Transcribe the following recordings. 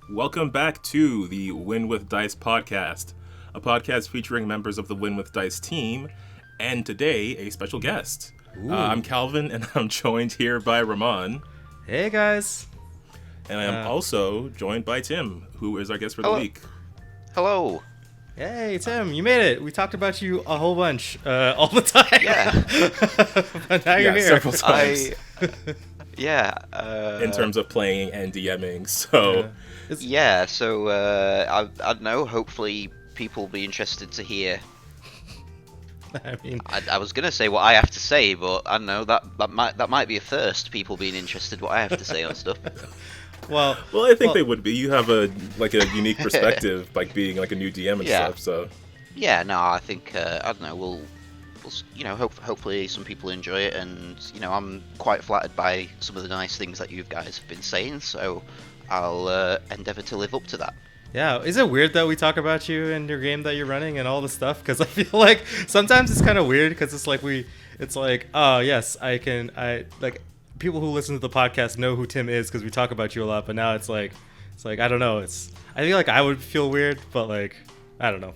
Welcome back to the Win with Dice podcast, a podcast featuring members of the Win with Dice team, and today a special guest. I'm Calvin, and I'm joined here by Ramon. Hey guys. And I am also joined by Tim, who is our guest for the week. Hello. Hey Tim, you made it. We talked about you a whole bunch, all the time. Yeah. But now you're here. Several times. In terms of playing and DMing, so... I don't know, hopefully people will be interested to hear. I mean... I was going to say what I have to say, but I don't know, that might be a first, people being interested what I have to say on stuff. Well, I think they would be. You have a unique perspective, like being like a new DM and stuff, so... Yeah, no, I think, I don't know, we'll hopefully some people enjoy it, and, I'm quite flattered by some of the nice things that you guys have been saying, so I'll endeavour to live up to that. Yeah, is it weird that we talk about you and your game that you're running and all the stuff? Because I feel like sometimes it's kind of weird, because it's like, oh, yes, people who listen to the podcast know who Tim is because we talk about you a lot, but now it's like, I don't know, I feel like I would feel weird, but like, I don't know.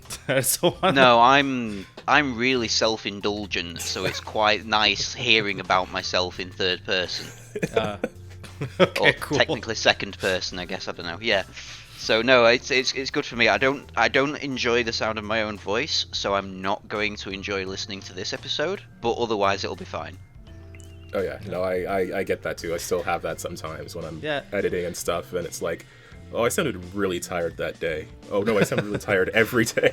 No, I'm really self-indulgent, so it's quite nice hearing about myself in third person. Okay, or cool. Technically second person, I guess. I don't know. Yeah. So no, it's good for me. I don't enjoy the sound of my own voice, so I'm not going to enjoy listening to this episode. But otherwise, it'll be fine. Oh yeah, no, I get that too. I still have that sometimes when I'm editing and stuff, and it's like, oh, I sounded really tired that day. Oh no, I sound really tired every day.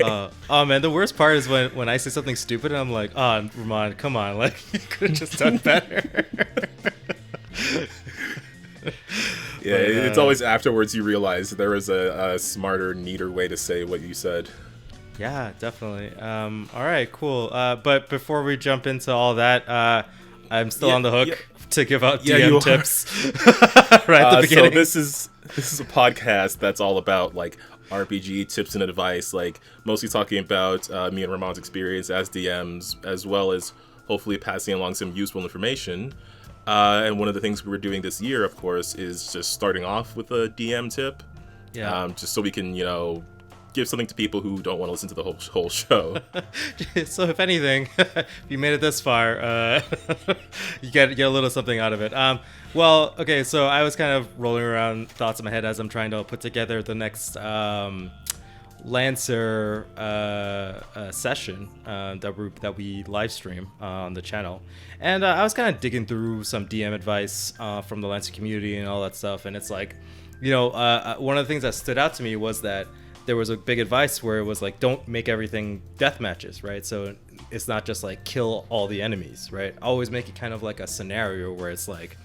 Oh man, the worst part is when I say something stupid and I'm like, oh, Ramon, come on, like you could have just done better. Yeah, it's always afterwards you realize there was a smarter, neater way to say what you said. Yeah, definitely. All right, cool. But before we jump into all that, I'm still on the hook to give out DM tips right at the beginning. So this is a podcast that's all about like RPG tips and advice, like mostly talking about me and Ramon's experience as DMs, as well as hopefully passing along some useful information. And one of the things we're doing this year, of course, is just starting off with a DM tip. Yeah. Just so we can, give something to people who don't want to listen to the whole show. So if anything, if you made it this far, you get a little something out of it. Well, okay, so I was kind of rolling around thoughts in my head as I'm trying to put together the next Lancer session that we live stream on the channel, and I was kind of digging through some DM advice from the Lancer community and all that stuff, and it's like, one of the things that stood out to me was that there was a big advice where it was like, don't make everything death matches, right? So it's not just like kill all the enemies, right? Always make it kind of like a scenario where it's like,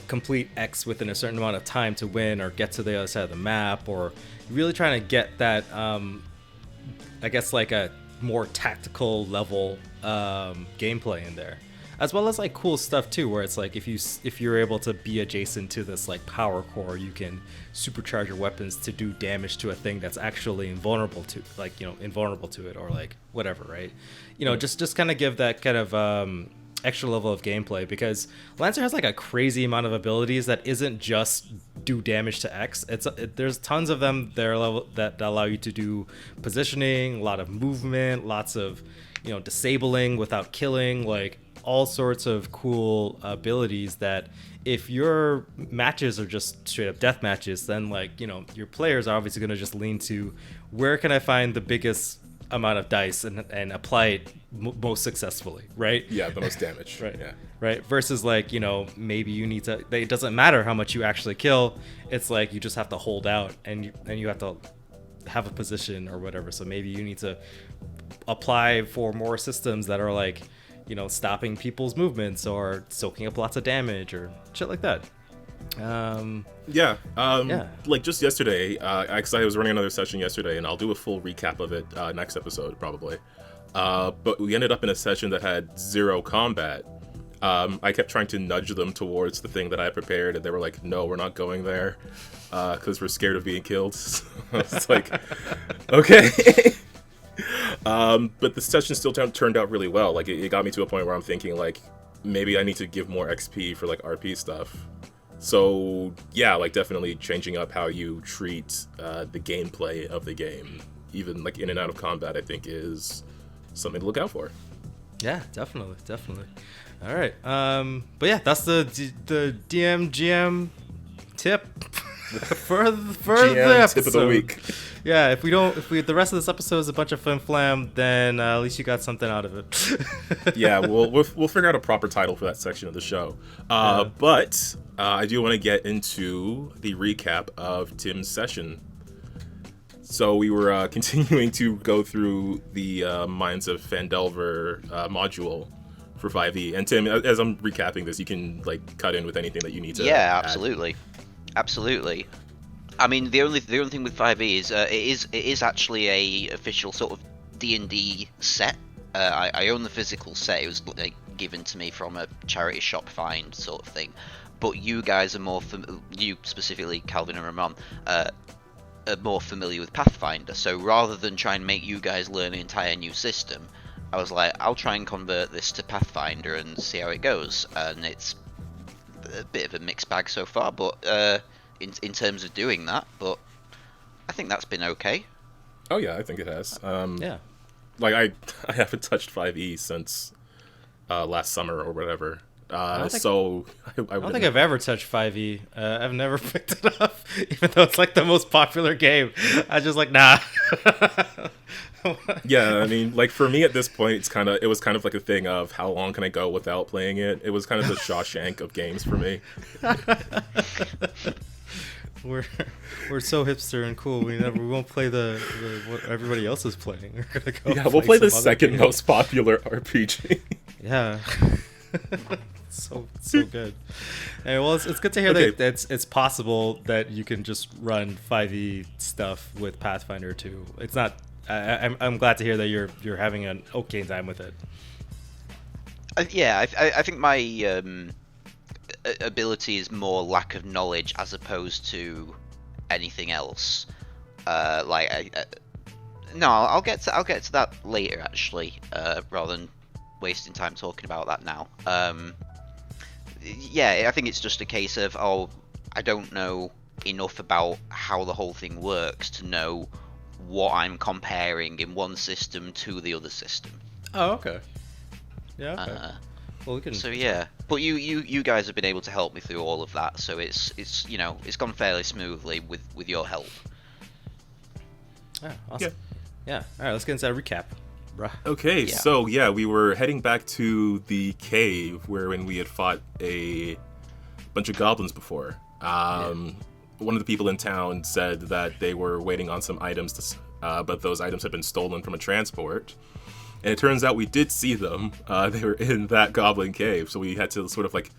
complete X within a certain amount of time to win or get to the other side of the map, or really trying to get that, I guess like a more tactical level gameplay in there, as well as like cool stuff too, where it's like if you're able to be adjacent to this like power core, you can supercharge your weapons to do damage to a thing that's actually invulnerable to it, or like whatever, right? Just kind of give that kind of extra level of gameplay, because Lancer has like a crazy amount of abilities that isn't just do damage to X. There's tons of them that allow you to do positioning, a lot of movement, lots of disabling without killing, like all sorts of cool abilities that if your matches are just straight up death matches, then like your players are obviously going to just lean to where can I find the biggest amount of dice and apply it most successfully, right? Yeah, the most damage. Right. Yeah. Right. Versus like, maybe you need to, it doesn't matter how much you actually kill. It's like you just have to hold out and you have to have a position or whatever. So maybe you need to apply for more systems that are like, stopping people's movements or soaking up lots of damage or shit like that. Like just yesterday, because I was running another session yesterday, and I'll do a full recap of it next episode probably. But we ended up in a session that had 0 combat. I kept trying to nudge them towards the thing that I prepared, and they were like, "No, we're not going there, because we're scared of being killed." So it's like, okay. But the session still turned out really well. Like it got me to a point where I'm thinking like, maybe I need to give more XP for like RP stuff. So yeah, like definitely changing up how you treat the gameplay of the game, even like in and out of combat, I think is something to look out for. Yeah, definitely. All right. But yeah, that's the DM GM tip for the episode. Tip of the week. Yeah, if the rest of this episode is a bunch of flim flam, then at least you got something out of it. Yeah, we'll figure out a proper title for that section of the show. But I do want to get into the recap of Tim's session. So we were continuing to go through the Mines of Phandelver module for 5e. And Tim, as I'm recapping this, you can like cut in with anything that you need to. Yeah, add. absolutely. I mean, the only thing with 5e is it is actually a official sort of D&D set. I own the physical set. It was like given to me from a charity shop find sort of thing. But you guys are more you specifically, Calvin and Ramon, are more familiar with Pathfinder. So rather than try and make you guys learn an entire new system, I was like, I'll try and convert this to Pathfinder and see how it goes. And it's a bit of a mixed bag so far, but in terms of doing that, but I think that's been okay. Oh yeah, I think it has. Yeah. Like I haven't touched 5e since last summer or whatever. I don't think I've ever touched 5e. I've never picked it up, even though it's like the most popular game. I just like nah. Yeah, I mean, like for me at this point, it was kind of like a thing of how long can I go without playing it. It was kind of the Shawshank of games for me. We're so hipster and cool. We won't play the what everybody else is playing. We're gonna go. Yeah, we'll play the second most popular RPG. Yeah. so good. And well, it's good to hear that it's possible that you can just run 5e stuff with Pathfinder too. It's not. I'm glad to hear that you're having an okay time with it. Yeah, I think my ability is more lack of knowledge as opposed to anything else. No, I'll get to that later actually, rather than wasting time talking about that now. Yeah, I think it's just a case of I don't know enough about how the whole thing works to know what I'm comparing in one system to the other system. Oh, okay. Yeah. Okay. Well, we can. So yeah, but you guys have been able to help me through all of that, so it's it's gone fairly smoothly with your help. Yeah. Awesome. Yeah. All right, let's get into that recap. Bruh. Okay, yeah. So yeah, we were heading back to the cave wherein we had fought a bunch of goblins before. One of the people in town said that they were waiting on some items, but those items had been stolen from a transport. And it turns out we did see them. They were in that goblin cave, so we had to sort of like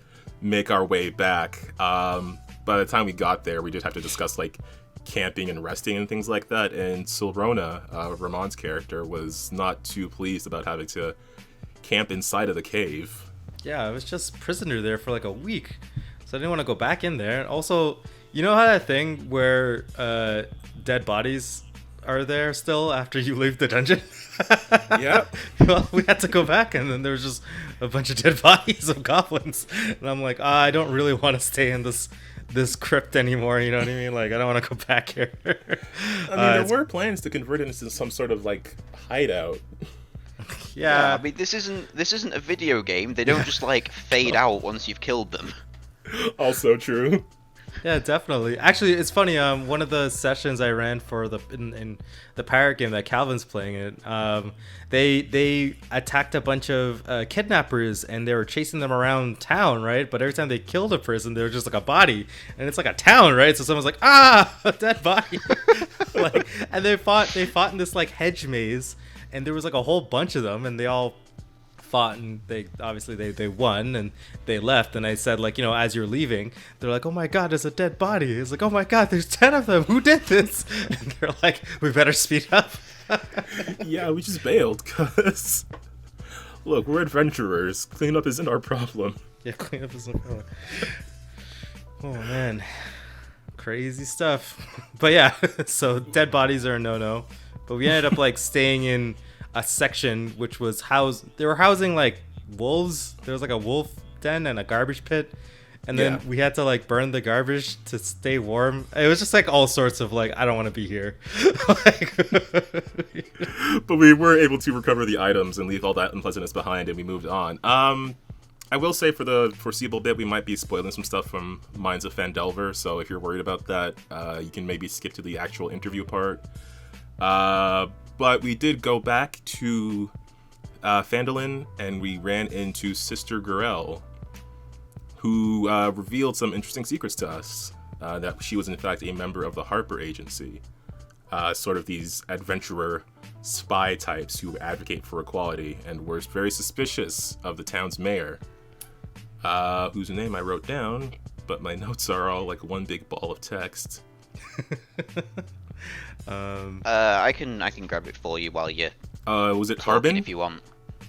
make our way back. By the time we got there, we did have to discuss like camping and resting and things like that. And Silrona, Ramon's character, was not too pleased about having to camp inside of the cave. Yeah, I was just prisoner there for like a week, so I didn't want to go back in there. And also, you know how that thing where dead bodies are there still after you leave the dungeon? Yeah. Well, we had to go back, and then there was just a bunch of dead bodies of goblins. And I'm like, I don't really want to stay in this crypt anymore. You know what I mean? Like, I don't want to go back here. I mean, there were plans to convert it into some sort of like hideout. Yeah. I mean, this isn't a video game. They don't just like fade out once you've killed them. Also true. Yeah, definitely. Actually, it's funny. One of the sessions I ran for in the pirate game that Calvin's playing it, they attacked a bunch of kidnappers and they were chasing them around town, right? But every time they killed a person, they were just like a body, and it's like a town, right? So someone's like, a dead body, like, and they fought in this like hedge maze, and there was like a whole bunch of them, and they all fought, and they won, and they left. And I said, like, as you're leaving, they're like, oh my god, there's a dead body. It's like, oh my god, there's 10 of them, who did this? And they're like, we better speed up. Yeah, we just bailed because look, we're adventurers. Cleanup isn't our problem. Yeah, cleanup isn't our problem. Oh man, crazy stuff. But yeah, so dead bodies are a no-no, but we ended up like staying in a section which was they were housing like wolves. There was like a wolf den and a garbage pit, and then we had to like burn the garbage to stay warm. It was just like all sorts of like, I don't want to be here. But we were able to recover the items and leave all that unpleasantness behind, and we moved on. I will say for the foreseeable bit, we might be spoiling some stuff from Mines of Phandelver, so if you're worried about that, you can maybe skip to the actual interview part. But we did go back to Phandalin, and we ran into Sister Gurel, who revealed some interesting secrets to us, that she was in fact a member of the Harper Agency, sort of these adventurer spy types who advocate for equality and were very suspicious of the town's mayor, whose name I wrote down, but my notes are all like one big ball of text. I can grab it for you while you. Was it Harbin? If you want.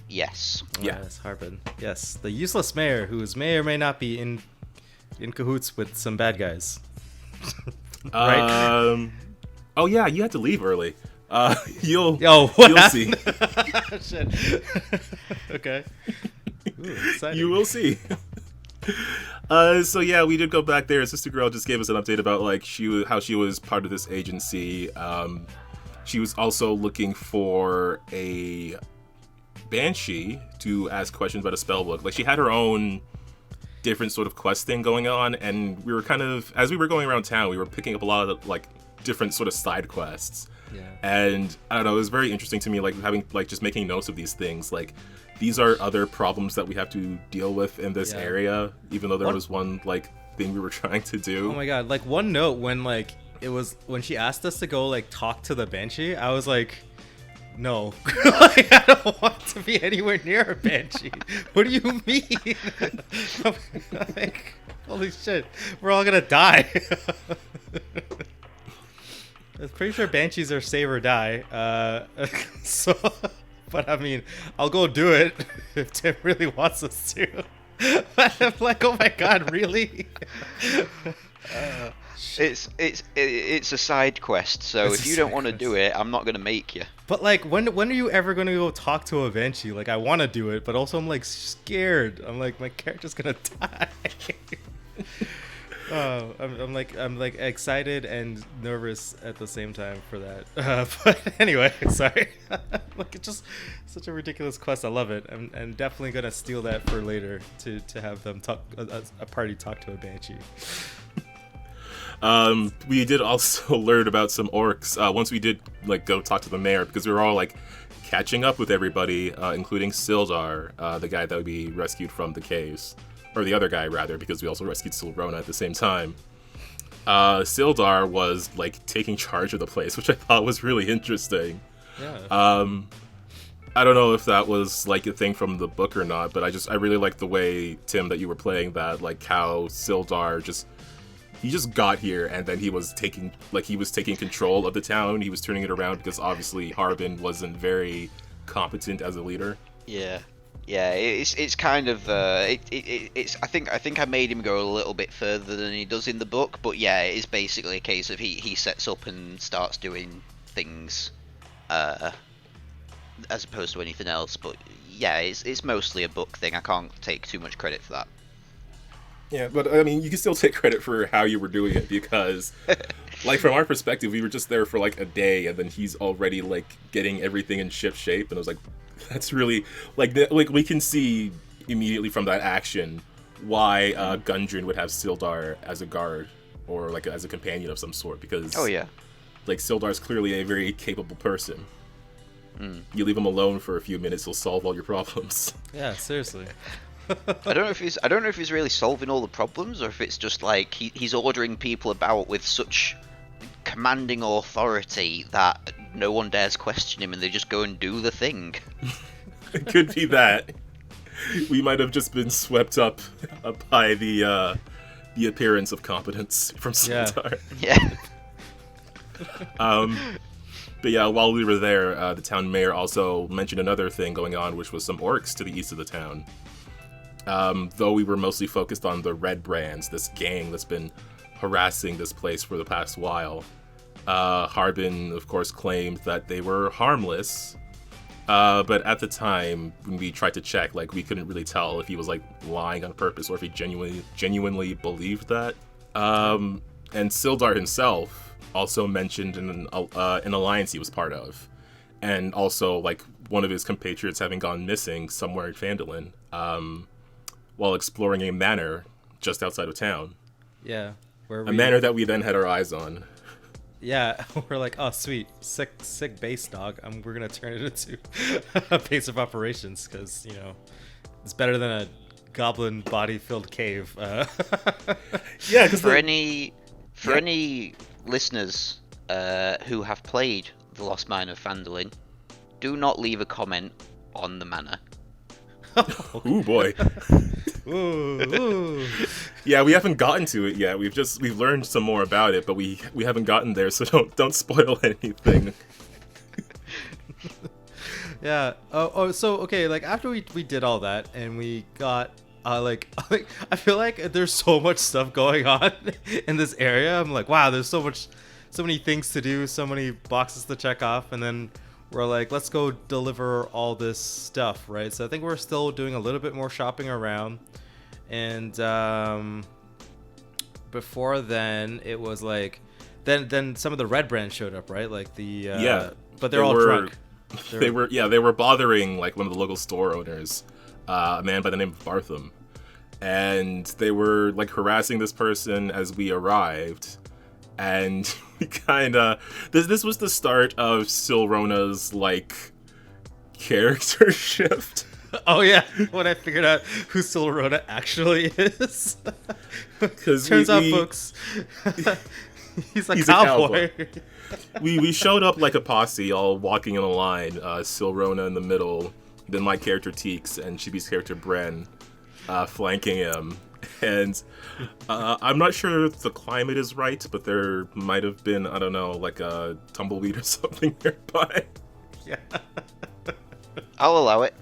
Yes. Yeah. Yes, Harbin. Yes, the useless mayor who may or may not be in cahoots with some bad guys. Right? Oh yeah, you had to leave early. You'll see. Shit. Okay. Ooh, exciting. You will see. So yeah, we did go back there. Sister Girl just gave us an update about like how she was part of this agency. She was also looking for a banshee to ask questions about a spell book. Like she had her own different sort of quest thing going on, and we were kind of, as we were going around town, we were picking up a lot of like different sort of side quests. Yeah. And I don't know, it was very interesting to me, like having like just making notes of these things. Like these are other problems that we have to deal with in this area, even though there was one like thing we were trying to do. Oh my god! Like one note when like it was when she asked us to go like talk to the banshee, I was like, no, like, I don't want to be anywhere near a banshee. What do you mean? Like, holy shit, we're all gonna die. I'm pretty sure banshees are save or die. So, but I mean, I'll go do it if Tim really wants us to. But I'm like, oh my god, really? It's a side quest, so if you don't want to do it, I'm not gonna make you. But like, when are you ever gonna go talk to a banshee? Like, I want to do it, but also I'm like scared. I'm like, my character's gonna die. Oh, I'm like excited and nervous at the same time for that. But anyway, sorry. Like, it's just such a ridiculous quest. I love it. I'm definitely gonna steal that for later to have them talk a party talk to a banshee. We did also learn about some orcs once we did like go talk to the mayor, because we were all like catching up with everybody, including Sildar, the guy that we rescued from the caves. Or the other guy, rather, because we also rescued Silverona at the same time. Sildar was, like, taking charge of the place, which I thought was really interesting. Yeah. I don't know if that was, like, a thing from the book or not, but I really liked the way, Tim, that you were playing that, like, how Sildar he just got here, and then he was taking control of the town. He was turning it around, because obviously Harbin wasn't very competent as a leader. Yeah. Yeah, it's kind of it's I think I made him go a little bit further than he does in the book, but yeah, it is basically a case of he sets up and starts doing things as opposed to anything else. But yeah, it's mostly a book thing. I can't take too much credit for that. Yeah, but I mean, you can still take credit for how you were doing it, because like from our perspective, we were just there for like a day, and then he's already like getting everything in ship shape, and I was like, that's really like we can see immediately from that action why Gundren would have Sildar as a guard or like as a companion of some sort, because like Sildar's clearly a very capable person. You leave him alone for a few minutes, he'll solve all your problems. Yeah, seriously. I don't know if he's really solving all the problems, or if it's just like he's ordering people about with such commanding authority that no one dares question him, and they just go and do the thing. It could be that. We might have just been swept up by the appearance of competence from Sildar. Yeah. But yeah, while we were there, the town mayor also mentioned another thing going on, which was some orcs to the east of the town. Though we were mostly focused on the Red Brands, this gang that's been harassing this place for the past while. Harbin, of course, claimed that they were harmless, But at the time, when we tried to check, like, we couldn't really tell if he was, like, lying on purpose or if he genuinely believed that. And Sildar himself also mentioned an alliance he was part of. And also, like, one of his compatriots having gone missing somewhere in Phandelver, while exploring a manor just outside of town. Yeah. A manor that we then had our eyes on. Yeah, we're like, oh, sweet, sick base, dog. We're gonna turn it into a base of operations because it's better than a goblin body-filled cave. Yeah, for any listeners who have played the Lost Mine of Phandelver, do not leave a comment on the manor. Ooh boy. Ooh. Yeah, we haven't gotten to it yet. We've learned some more about it, but we haven't gotten there, so don't spoil anything. Yeah. So okay, like after we did all that and we got like I feel like there's so much stuff going on in this area. I'm like, wow, there's so many things to do, so many boxes to check off, and then we're like, let's go deliver all this stuff, right? So I think we're still doing a little bit more shopping around. And before then, it was like, then some of the red brands showed up, right? Like but they're all drunk. They were bothering like one of the local store owners, a man by the name of Bartham, and they were like harassing this person as we arrived. And we kind of this was the start of Silrona's like character shift. Oh yeah, when I figured out who Silrona actually is. Because turns out, folks, he's a cowboy. we showed up like a posse, all walking in a line. Silrona in the middle, then my character Teeks and Chibi's character Bren flanking him. And I'm not sure if the climate is right, but there might have been, I don't know, like a tumbleweed or something nearby. Yeah. I'll allow it.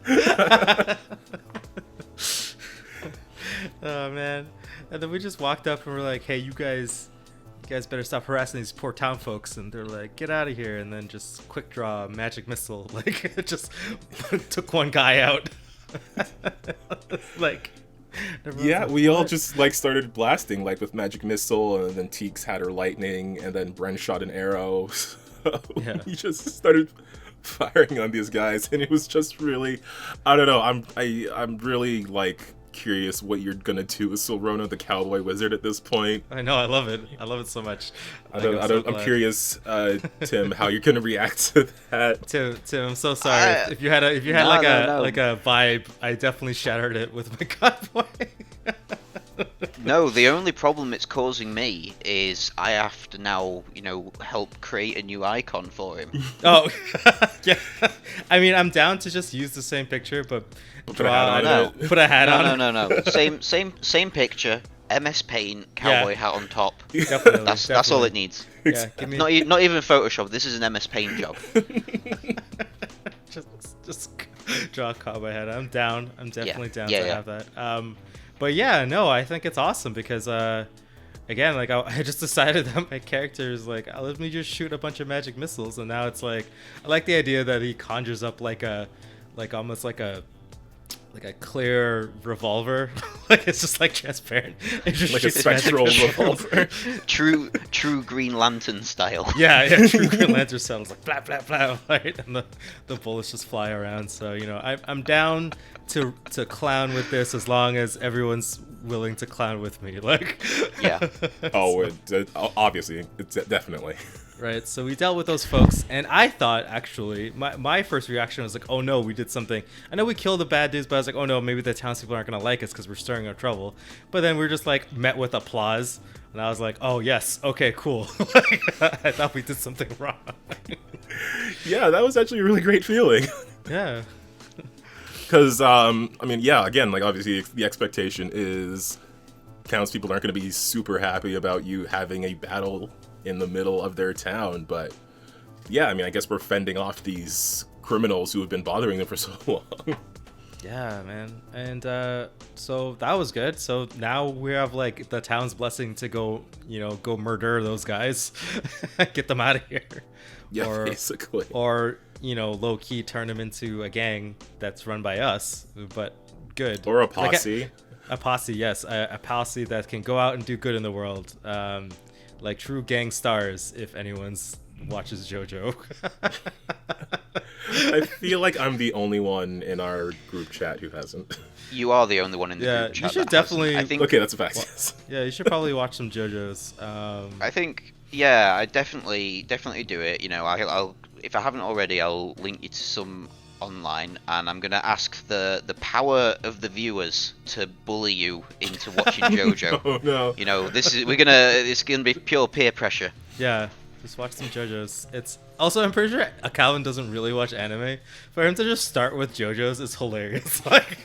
Oh, man. And then we just walked up and we're like, hey, you guys better stop harassing these poor town folks. And they're like, get out of here. And then just quick draw magic missile. Like, it just took one guy out. Like... Yeah, we all just like started blasting like with magic missile, and then Teeks had her lightning, and then Bren shot an arrow. So we just started firing on these guys, and it was just really, I don't know. I'm really like curious what you're gonna do with Silrona the cowboy wizard at this point. I know, I love it so much. I'm curious, Tim, how you're gonna react to that. Tim, I'm so sorry. If you had like a vibe, I definitely shattered it with my cowboy. No, the only problem it's causing me is I have to now, help create a new icon for him. Oh, yeah. I mean, I'm down to just use the same picture, but put a hat on. No. Same picture. MS Paint, cowboy hat on top. Definitely. That's all it needs. Yeah, not even Photoshop. This is an MS Paint job. just draw a cowboy hat. I'm down. I'm definitely down to have that. But yeah, no, I think it's awesome because again, like I just decided that my character is like, let me just shoot a bunch of magic missiles, and now it's like I like the idea that he conjures up almost like a clear revolver. Like it's just like transparent. Just like a spectral revolver. True Green Lantern style. Yeah, true Green Lantern style. It's like blah blah blah, right? And the bullets just fly around. So I'm down to clown with this as long as everyone's willing to clown with me. Like yeah. Obviously, it's definitely. Right, so we dealt with those folks, and I thought, actually, my first reaction was like, oh no, we did something. I know we killed the bad dudes, but I was like, oh no, maybe the townspeople aren't going to like us because we're stirring up trouble. But then we were just like met with applause, and I was like, oh yes, okay, cool. I thought we did something wrong. Yeah, that was actually a really great feeling. Yeah. Because, again, like obviously the expectation is townspeople aren't going to be super happy about you having a battle in the middle of their town, but yeah, I guess we're fending off these criminals who have been bothering them for so long. Yeah, man. And so that was good. So now we have like the town's blessing to go, go murder those guys, get them out of here. Yeah, basically. Or, low key turn them into a gang that's run by us, but good. Or a posse. Like a posse, yes. A posse that can go out and do good in the world. Like true gang stars, if anyone's watches JoJo. I feel like I'm the only one in our group chat who hasn't. You are the only one in the group chat. You should definitely. I think. Okay, that's a fact. Yeah, you should probably watch some JoJo's. I think. Yeah, I definitely do it. I'll if I haven't already, I'll link you to some online, and I'm gonna ask the power of the viewers to bully you into watching JoJo. Oh no. It's gonna be pure peer pressure. Yeah. Just watch some JoJo's. It's also, I'm pretty sure Calvin doesn't really watch anime. For him to just start with JoJo's is hilarious. Like,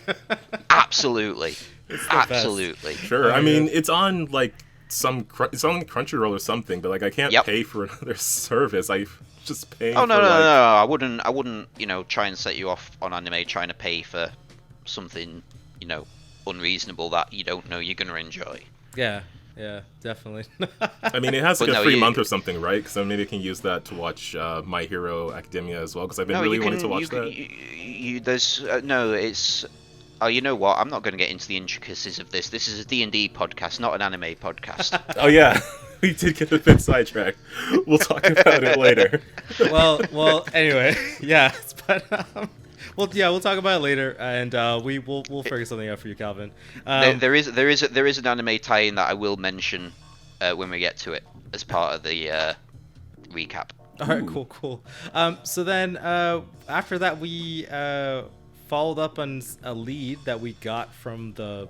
absolutely, absolutely. best. Sure. I mean, it's on like it's on Crunchyroll or something, but like I can't pay for another service. I just pay. Oh no. I wouldn't. Try and set you off on anime trying to pay for something unreasonable that you don't know you're gonna enjoy. Yeah, definitely. I mean, it has like a free month or something, right? Because maybe I can use that to watch My Hero Academia as well, because I've been really wanting to watch that. It's... Oh, you know what? I'm not going to get into the intricacies of this. This is a D&D podcast, not an anime podcast. Oh, yeah. We did get a bit sidetracked. We'll talk about it later. Well. Anyway, yeah. But... we'll talk about it later, and we'll figure something out for you, Calvin. There is an anime tie-in that I will mention when we get to it as part of the recap. All right, cool. So then after that, we followed up on a lead that we got from the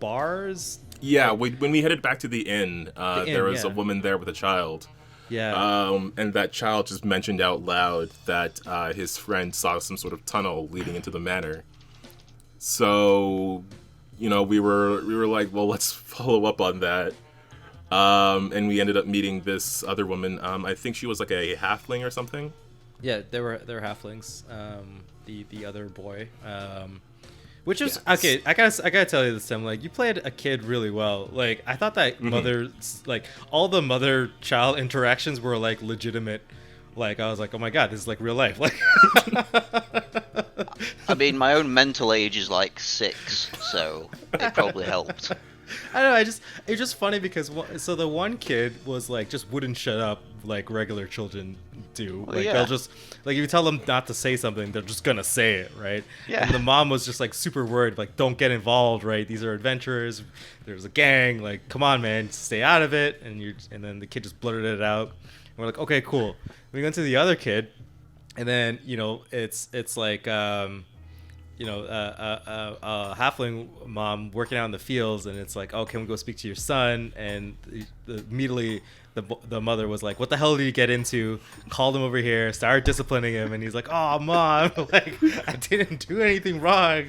bars. Yeah, when we headed back to the inn, there was a woman there with a child. Yeah. And that child just mentioned out loud that his friend saw some sort of tunnel leading into the manor. So, we were like, well, let's follow up on that. And we ended up meeting this other woman. I think she was like a halfling or something. Yeah, they were halflings. The other boy. Which is okay. I gotta tell you this, Tim. Like, you played a kid really well. Like, I thought that all the mother-child interactions were like legitimate. Like, I was like, oh my god, this is like real life. Like, I mean, my own mental age is like 6, so it probably helped. I don't know. It's just funny because so the one kid was like just wouldn't shut up like regular children do. Like they'll just like if you tell them not to say something, they're just gonna say it, right? Yeah. And the mom was just like super worried, like don't get involved, right? These are adventurers. There's a gang. Like come on, man, stay out of it. And then the kid just blurted it out. And we're like, okay, cool. We go to the other kid, and then it's like. A halfling mom working out in the fields, and it's like, oh, can we go speak to your son? And immediately the mother was like, what the hell did you get into? Called him over here, started disciplining him, and he's like, oh, mom, like, I didn't do anything wrong.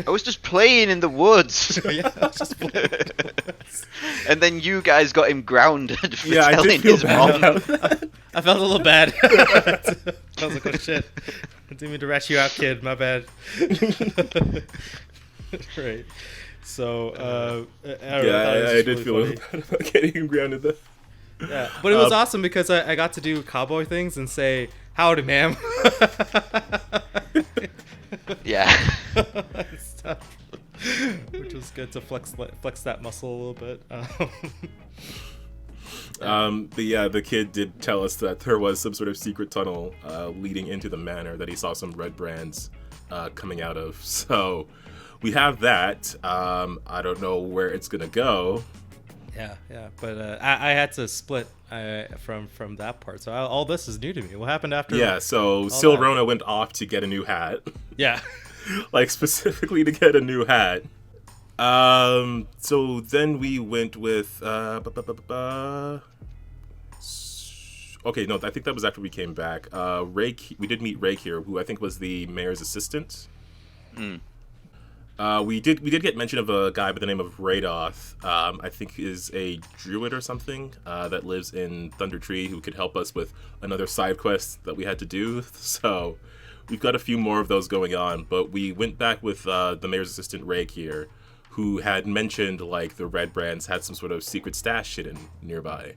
I was just playing in the woods. Yeah, I was just playing in the woods. And then you guys got him grounded for I telling did feel his bad mom. I felt a little bad. I was like, oh shit. I didn't mean to rat you out, kid. My bad. Right. So, I did feel a little bad about getting him grounded though. Yeah, but it was awesome because I got to do cowboy things and say, howdy, ma'am. Yeah. Stuff. Which was good to flex that muscle a little bit. But yeah, the kid did tell us that there was some sort of secret tunnel leading into the manor that he saw some red brands coming out of. So we have that. I don't know where it's gonna go. Yeah. But I had to split from that part. So all this is new to me. What happened after? Yeah. So Silrona went off to get a new hat. Yeah. Like specifically to get a new hat. So then we went with okay, no, I think that was after we came back. We did meet Ray here, who I think was the mayor's assistant. We did get mention of a guy by the name of Radoth. I think is a druid or something that lives in Thunder Tree, who could help us with another side quest that we had to do. So we've got a few more of those going on, but we went back with the mayor's assistant, Ray, here, who had mentioned, like, the Red Brands had some sort of secret stash hidden nearby.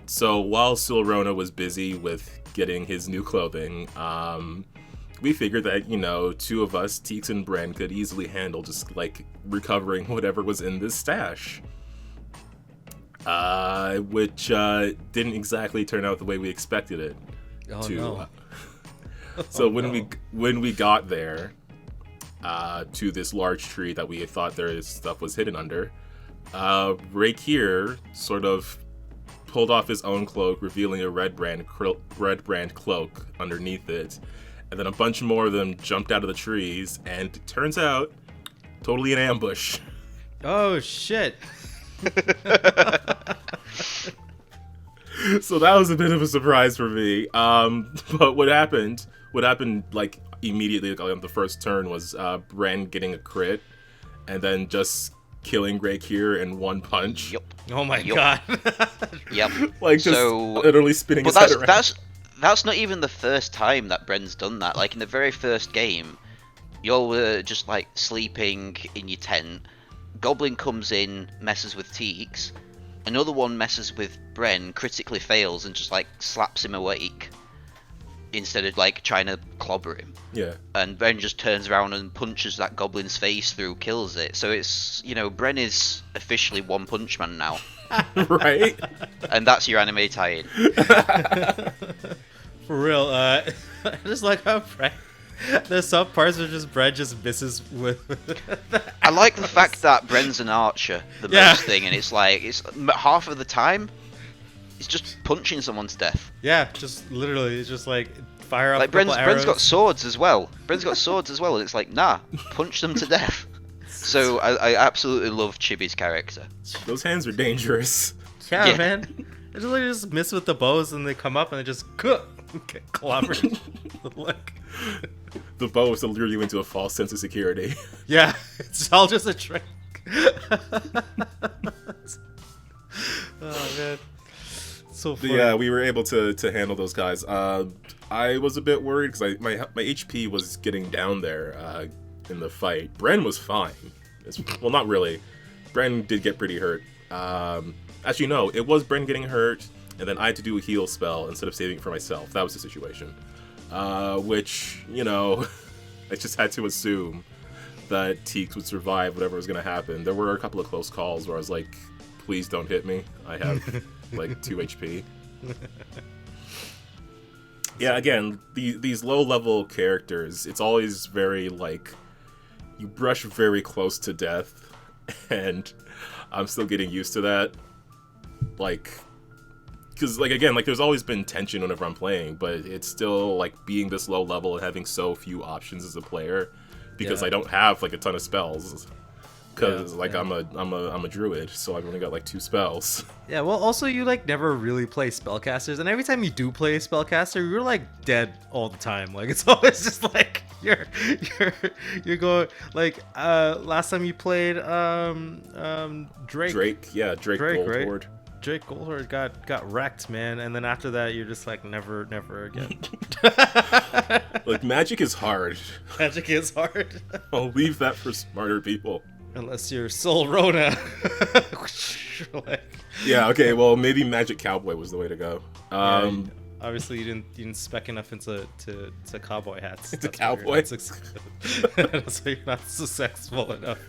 So while Silrona was busy with getting his new clothing, we figured that, you know, two of us, Teeks and Bren, could easily handle just, like, recovering whatever was in this stash. Which didn't exactly turn out the way we expected it to. No. So when we got there to this large tree that we thought their stuff was hidden under, Ray here sort of pulled off his own cloak, revealing a red brand cloak underneath it, and then a bunch more of them jumped out of the trees, and it turns out, totally an ambush. Oh shit. So that was a bit of a surprise for me. But what happened like immediately on the first turn was Bren getting a crit, and then just killing Greg here in one punch. Yep. Oh my god. Yep. Like just literally spinning his head around. That's not even the first time that Bren's done that. Like in the very first game, y'all were just like sleeping in your tent. Goblin comes in, messes with Teeks. Another one messes with Bren, critically fails, and just like slaps him awake instead of like trying to clobber him. Yeah. And Bren just turns around and punches that goblin's face through, kills it. So it's, you know, Bren is officially One Punch Man now. Right? And that's your anime tie-in. For real, I just like how Bren, there's some parts where just Bren just misses with I like the fact that Bren's an archer, the most thing, and it's like, it's half of the time, it's just punching someone to death. Yeah, just literally, it's just like fire up like a couple arrows. Bren's got swords as well. And it's like, nah, punch them to death. So I absolutely love Chibi's character. Those hands are dangerous. Yeah, man. They just, like, just miss with the bows and they come up and they just get clobbered. Like, the bow is to lure you into a false sense of security. yeah, it's all just a trick. Oh man, so funny. Yeah, we were able to handle those guys. I was a bit worried because my HP was getting down there in the fight. Bren was fine. Well, not really. Bren did get pretty hurt. Actually, no, it was Bren getting hurt, and then I had to do a heal spell instead of saving it for myself. That was the situation. Which, you know, I just had to assume that Teeks would survive whatever was going to happen. There were a couple of close calls where I was like, please don't hit me. I have like 2 HP. Yeah, again, these low-level characters, it's always very, like, you brush very close to death, and I'm still getting used to that. Like, because, like, again, like, there's always been tension whenever I'm playing, but it's still, like, being this low level and having so few options as a player, because I don't have, like, a ton of spells. Because, I'm a druid, so I've only got, like, 2 spells. Yeah, well, also, you, like, never really play spellcasters, and every time you do play a spellcaster, you're, like, dead all the time. Like, it's always just, like, you're going, like, last time you played, Drake. Drake Goldhorde. Right? Drake Goldhorde got wrecked, man, and then after that, you're just like, never again. Like, magic is hard. Magic is hard. I'll leave that for smarter people. Unless you're Sol Rona. Like, yeah, okay, well, maybe Magic Cowboy was the way to go. Obviously, you didn't spec enough into cowboy hats. Into cowboy? That's why you're not successful enough.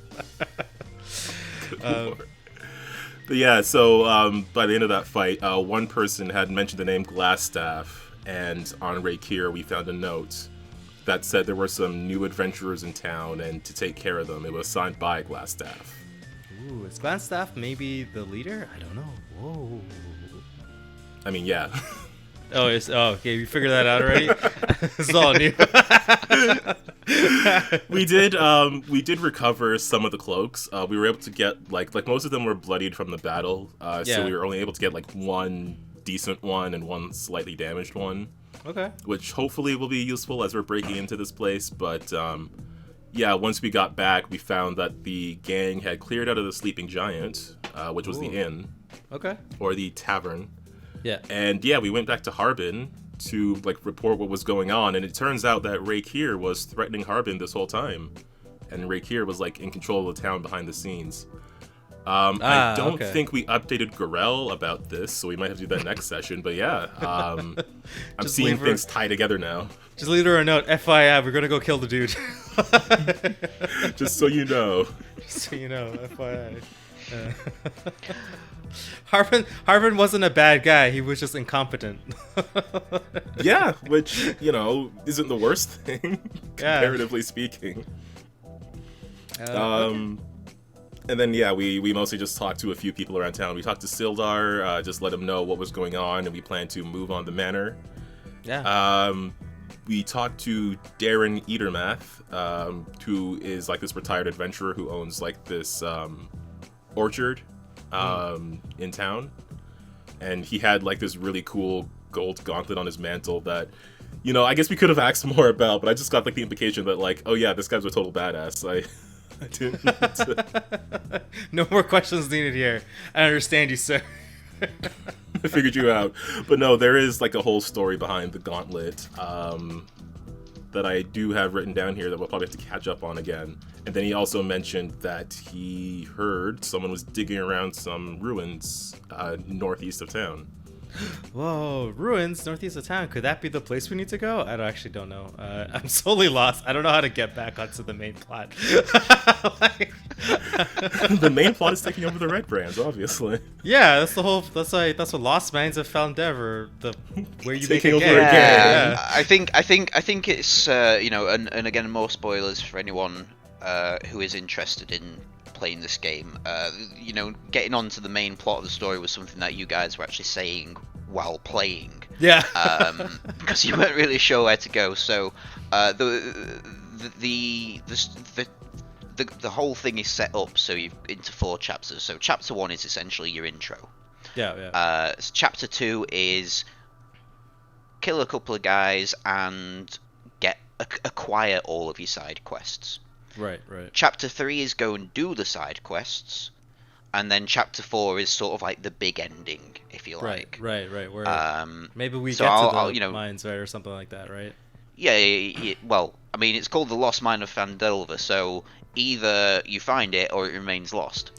But yeah, so by the end of that fight, one person had mentioned the name Glassstaff, and on Rakier we found a note that said there were some new adventurers in town, and to take care of them. It was signed by Glassstaff. Ooh, is Glassstaff maybe the leader? I don't know. Whoa. I mean, yeah. Okay, you figured that out already? It's all new. We did recover some of the cloaks. We were able to get like most of them were bloodied from the battle. So we were only able to get like one decent one and one slightly damaged one. Okay. Which hopefully will be useful as we're breaking into this place. But yeah, once we got back, we found that the gang had cleared out of the Sleeping Giant, which was the inn. Okay. Or the tavern. Yeah. And yeah, we went back to Harbin, to like report what was going on, and it turns out that Rakir was threatening Harbin this whole time, and Rakir was like in control of the town behind the scenes. I don't think we updated Gorel about this, so we might have to do that next session. But yeah, I'm seeing things tie together now. Just leave her a note. FYI, we're gonna go kill the dude. Just so you know. Just so you know, FYI. Harbin wasn't a bad guy. He was just incompetent. Yeah, which, you know, isn't the worst thing, comparatively speaking. And then, yeah, we mostly just talked to a few people around town. We talked to Sildar, just let him know what was going on, and we plan to move on the manor. Yeah. We talked to Darren Eatermath, who is like this retired adventurer who owns like this orchard in town. And he had like this really cool gold gauntlet on his mantle that, you know, I guess we could have asked more about, but I just got like the implication that like, oh yeah, this guy's a total badass. I didn't need to... No more questions needed here. I understand you, sir. I figured you out. But no, there is like a whole story behind the gauntlet that I do have written down here that we'll probably have to catch up on again. And then he also mentioned that he heard someone was digging around some ruins northeast of town. Whoa, ruins northeast of town. Could that be the place we need to go? I actually don't know. I'm solely lost. I don't know how to get back onto the main plot. The main plot is taking over the Red Brands, obviously. Yeah, that's the whole. That's what Lost Mines of Phandelver, where you make Taking a over game. again. Yeah. I think it's you know, and again, more spoilers for anyone who is interested in playing this game. You know, getting onto the main plot of the story was something that you guys were actually saying while playing. Yeah. Because you weren't really sure where to go. So the whole thing is set up so you've into 4 chapters. So chapter 1 is essentially your intro. Yeah. Chapter 2 is kill a couple of guys and acquire all of your side quests. Right. Chapter 3 is go and do the side quests, and then chapter 4 is sort of like the big ending, if you like. Right. Where maybe we so get I'll, to you the know, mines, right, or something like that, right? Yeah. Well, I mean, it's called the Lost Mine of Phandelver, so either you find it or it remains lost.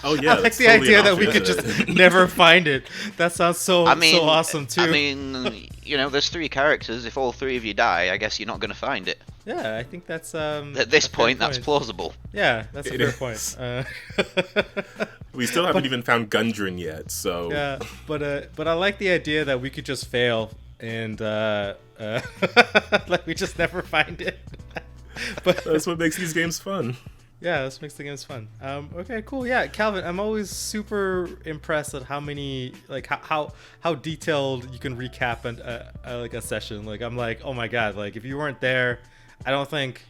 Oh yeah, I like the idea that we could just never find it. That sounds so awesome too. I mean, you know, there's 3 characters. If all 3 of you die, I guess you're not going to find it. Yeah, I think that's at this point, that's plausible. Yeah, that's a fair point. We still haven't even found Gundren yet, so yeah. But I like the idea that we could just fail and like we just never find it. But that's what makes these games fun. Yeah, this makes the games fun. Okay, cool. Yeah, Calvin, I'm always super impressed at how many, like, how detailed you can recap like a session. Like, I'm like, oh my god, like if you weren't there, I don't think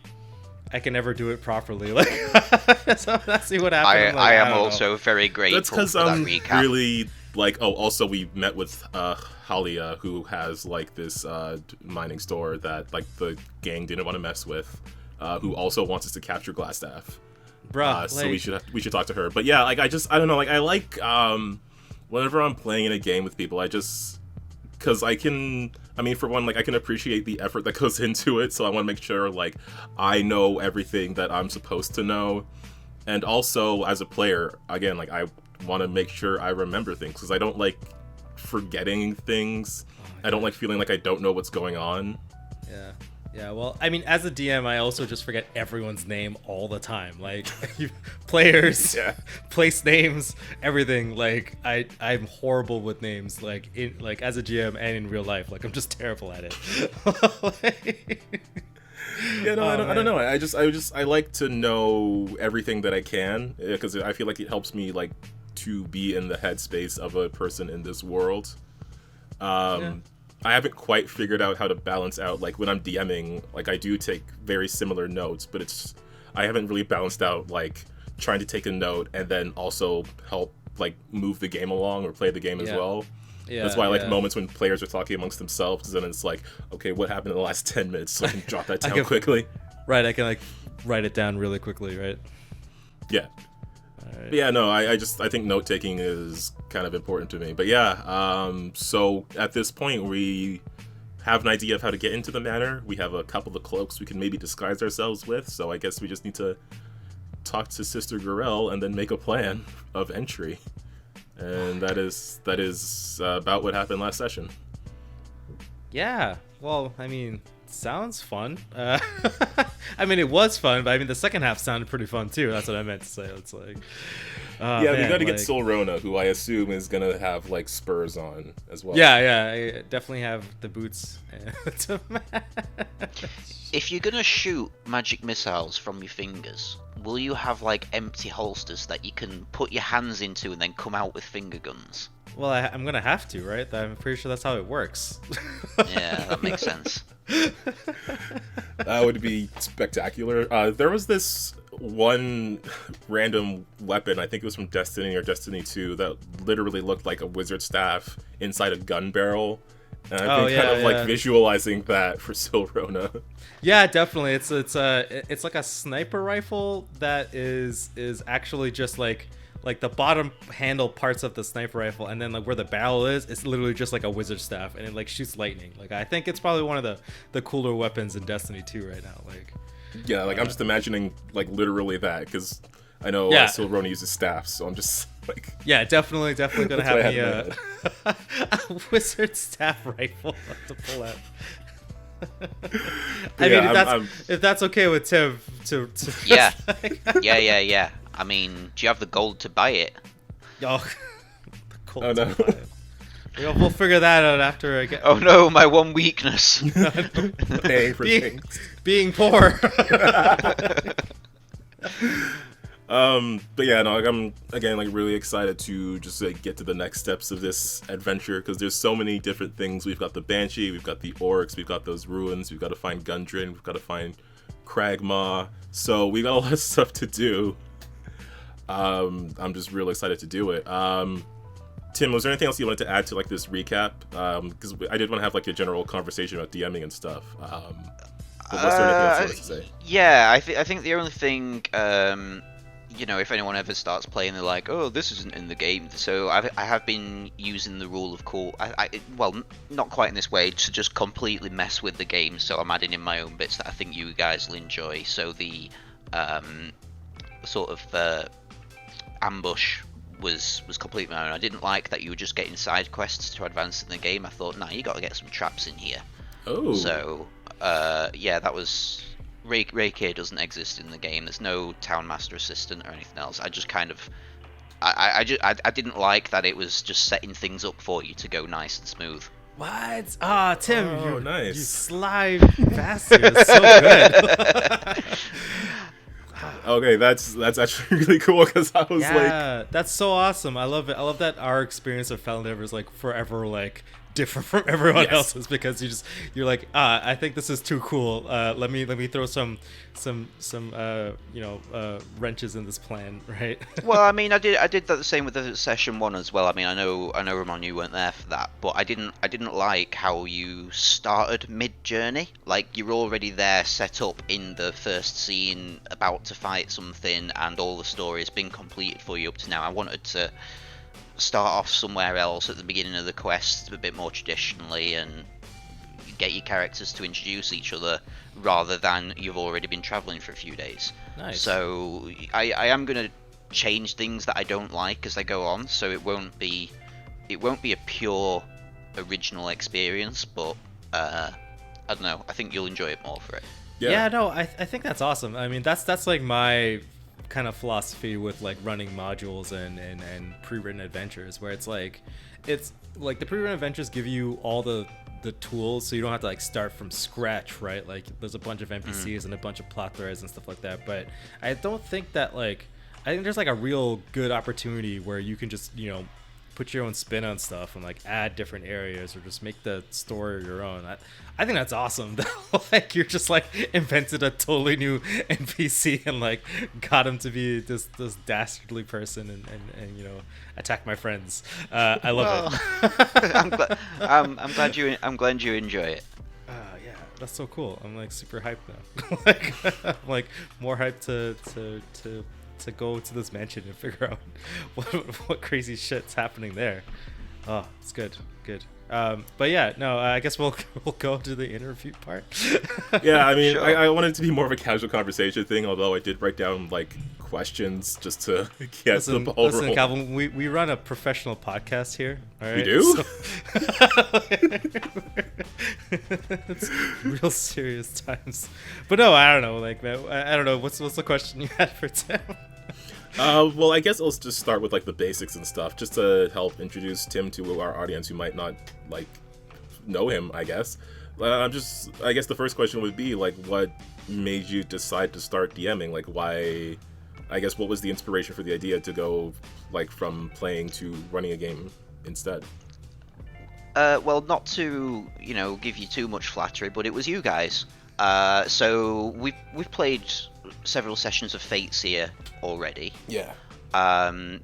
I can ever do it properly. Like, so let's see what happens. I am also very grateful. That's because for that recap. Really like. Oh, also we met with Halia, who has like this mining store that like the gang didn't want to mess with. Who also wants us to capture Glassstaff. Bruh, so we should talk to her. But yeah, like I don't know, like I like whenever I'm playing in a game with people, because I mean for one, like I can appreciate the effort that goes into it, so I want to make sure like I know everything that I'm supposed to know. And also as a player, again, like I want to make sure I remember things, because I don't like forgetting things. I don't like feeling like I don't know what's going on. Yeah, well, I mean, as a DM, I also just forget everyone's name all the time. Like, players, place names, everything. Like, I'm horrible with names. Like, as a GM and in real life, like I'm just terrible at it. Yeah, no, I don't know. I like to know everything that I can, because I feel like it helps me like to be in the headspace of a person in this world. I haven't quite figured out how to balance out, like, when I'm DMing, like, I do take very similar notes, but I haven't really balanced out, like, trying to take a note and then also help, like, move the game along or play the game as well. Yeah, that's why I like moments when players are talking amongst themselves, because then it's like, okay, what happened in the last 10 minutes, so I can jot that down quickly. Right, I can, like, write it down really quickly, right? Yeah. But yeah, no, I think note taking is kind of important to me. But yeah, so at this point we have an idea of how to get into the manor. We have a couple of cloaks we can maybe disguise ourselves with. So I guess we just need to talk to Sister Gorell and then make a plan of entry. And that is about what happened last session. Yeah. Well, I mean, sounds fun. I mean, it was fun, but I mean, the second half sounded pretty fun too. That's what I meant to say. It's like, yeah, man, we got to get Solrona, who I assume is gonna have like spurs on as well. Yeah, I definitely have the boots to match. If you're gonna shoot magic missiles from your fingers, will you have like empty holsters that you can put your hands into and then come out with finger guns? Well, I'm gonna have to, right? I'm pretty sure that's how it works. Yeah, that makes sense. That would be spectacular. There was this one random weapon, I think it was from Destiny or Destiny 2, that literally looked like a wizard staff inside a gun barrel. And I've been kind of like visualizing that for Solrona. Yeah, definitely. It's like a sniper rifle that is actually just like the bottom handle parts of the sniper rifle, and then like where the barrel is, it's literally just like a wizard staff, and it like shoots lightning. Like I think it's probably one of the cooler weapons in Destiny 2 right now. Like yeah, like I'm just imagining like literally that, because I know Solrona uses staffs, so I'm just like definitely gonna have me a wizard staff rifle to pull out. If that's okay with Tim to yeah. Yeah. I mean, do you have the gold to buy it? Oh, the gold to buy it. We'll figure that out after I get. Oh no, my one weakness. Paying for things. Being poor. But yeah, no, like, I'm again like really excited to just like get to the next steps of this adventure, because there's so many different things. We've got the Banshee, we've got the Orcs, we've got those ruins, we've got to find Gundren, we've got to find Cragmaw. So we got a lot of stuff to do. I'm just real excited to do it. Tim, was there anything else you wanted to add to like this recap? Because I did want to have like a general conversation about DMing and stuff. But was there anything else you wanted to say? Yeah, I think the only thing, if anyone ever starts playing, they're like, oh, this isn't in the game. So I have been using the rule of cool. Well, not quite in this way, to just completely mess with the game. So I'm adding in my own bits that I think you guys will enjoy. So the sort of ambush was completely my own. I didn't like that you were just getting side quests to advance in the game. I thought, you got to get some traps in here. Oh. So that was Reiki doesn't exist in the game. There's no town master assistant or anything else. I just kind of I didn't like that it was just setting things up for you to go nice and smooth. What? Ah, Tim, nice. You sly bastard. It's so good. Okay, that's actually really cool, because I was like, that's so awesome. I love it. I love that our experience of Phandelver is like forever like different from everyone else's, because you're like, I think this is too cool. Let me throw some wrenches in this plan, right? Well, I mean, I did that the same with the session 1 as well. I mean, I know Ramon, you weren't there for that, but I didn't like how you started mid-journey. Like, you're already there, set up in the first scene, about to fight something, and all the story has been completed for you up to now. I wanted to start off somewhere else at the beginning of the quest, a bit more traditionally, and get your characters to introduce each other, rather than you've already been traveling for a few days. Nice. So I am going to change things that I don't like as I go on, so it won't be a pure original experience, but I don't know, I think you'll enjoy it more for it. Yeah, no, I think that's awesome. I mean, that's like my kind of philosophy with like running modules and pre-written adventures, where it's like the pre-written adventures give you all the tools, so you don't have to like start from scratch, right? Like there's a bunch of NPCs and a bunch of plot threads and stuff like that, but I don't think that I think there's like a real good opportunity where you can just put your own spin on stuff and like add different areas, or just make the story your own. I think that's awesome. Like you're just like invented a totally new NPC and like got him to be this dastardly person and attack my friends. I love it. I'm glad you enjoy it. Yeah, that's so cool. I'm like super hyped now. I'm like more hyped to to go to this mansion and figure out what crazy shit's happening there. Oh, it's good. But yeah, no, I guess we'll go to the interview part. Yeah, I mean, Sure. I wanted it to be more of a casual conversation thing, although I did write down like questions just to get the ball Listen, rolling. Calvin, we run a professional podcast here. All right? We do? It's real serious times. But no, I don't know. Like, man, I don't know. What's the question you had for Tim? Well, I guess I'll just start with like the basics and stuff, just to help introduce Tim to our audience who might not like know him. I guess. I guess the first question would be like, what made you decide to start DMing? Like, why? I guess what was the inspiration for the idea to go like from playing to running a game instead? Well, not to give you too much flattery, but it was you guys. So we've played several sessions of Fates here already. Yeah. And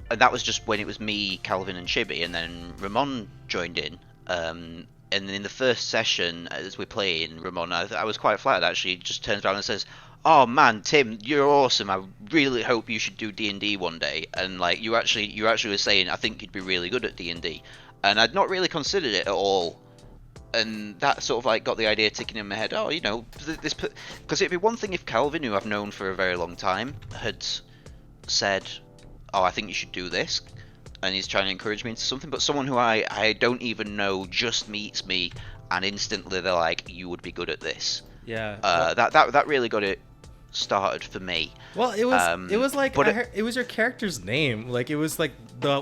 that was just when it was me, Calvin, and Chibi, and then Ramon joined in. And in the first session, as we're playing, Ramon, I was quite flattered actually. Just turns around and says, "Oh man, Tim, you're awesome. I really hope you should do D&D one day." And like you actually were saying, I think you'd be really good at D&D, and I'd not really considered it at all. And that sort of like got the idea ticking in my head. Oh, this, because it'd be one thing if Calvin, who I've known for a very long time, had said, "Oh, I think you should do this," and he's trying to encourage me into something. But someone who I don't even know just meets me, and instantly they're like, "You would be good at this." Yeah. That really got it started for me. Well, it was like it was your character's name. Like it was like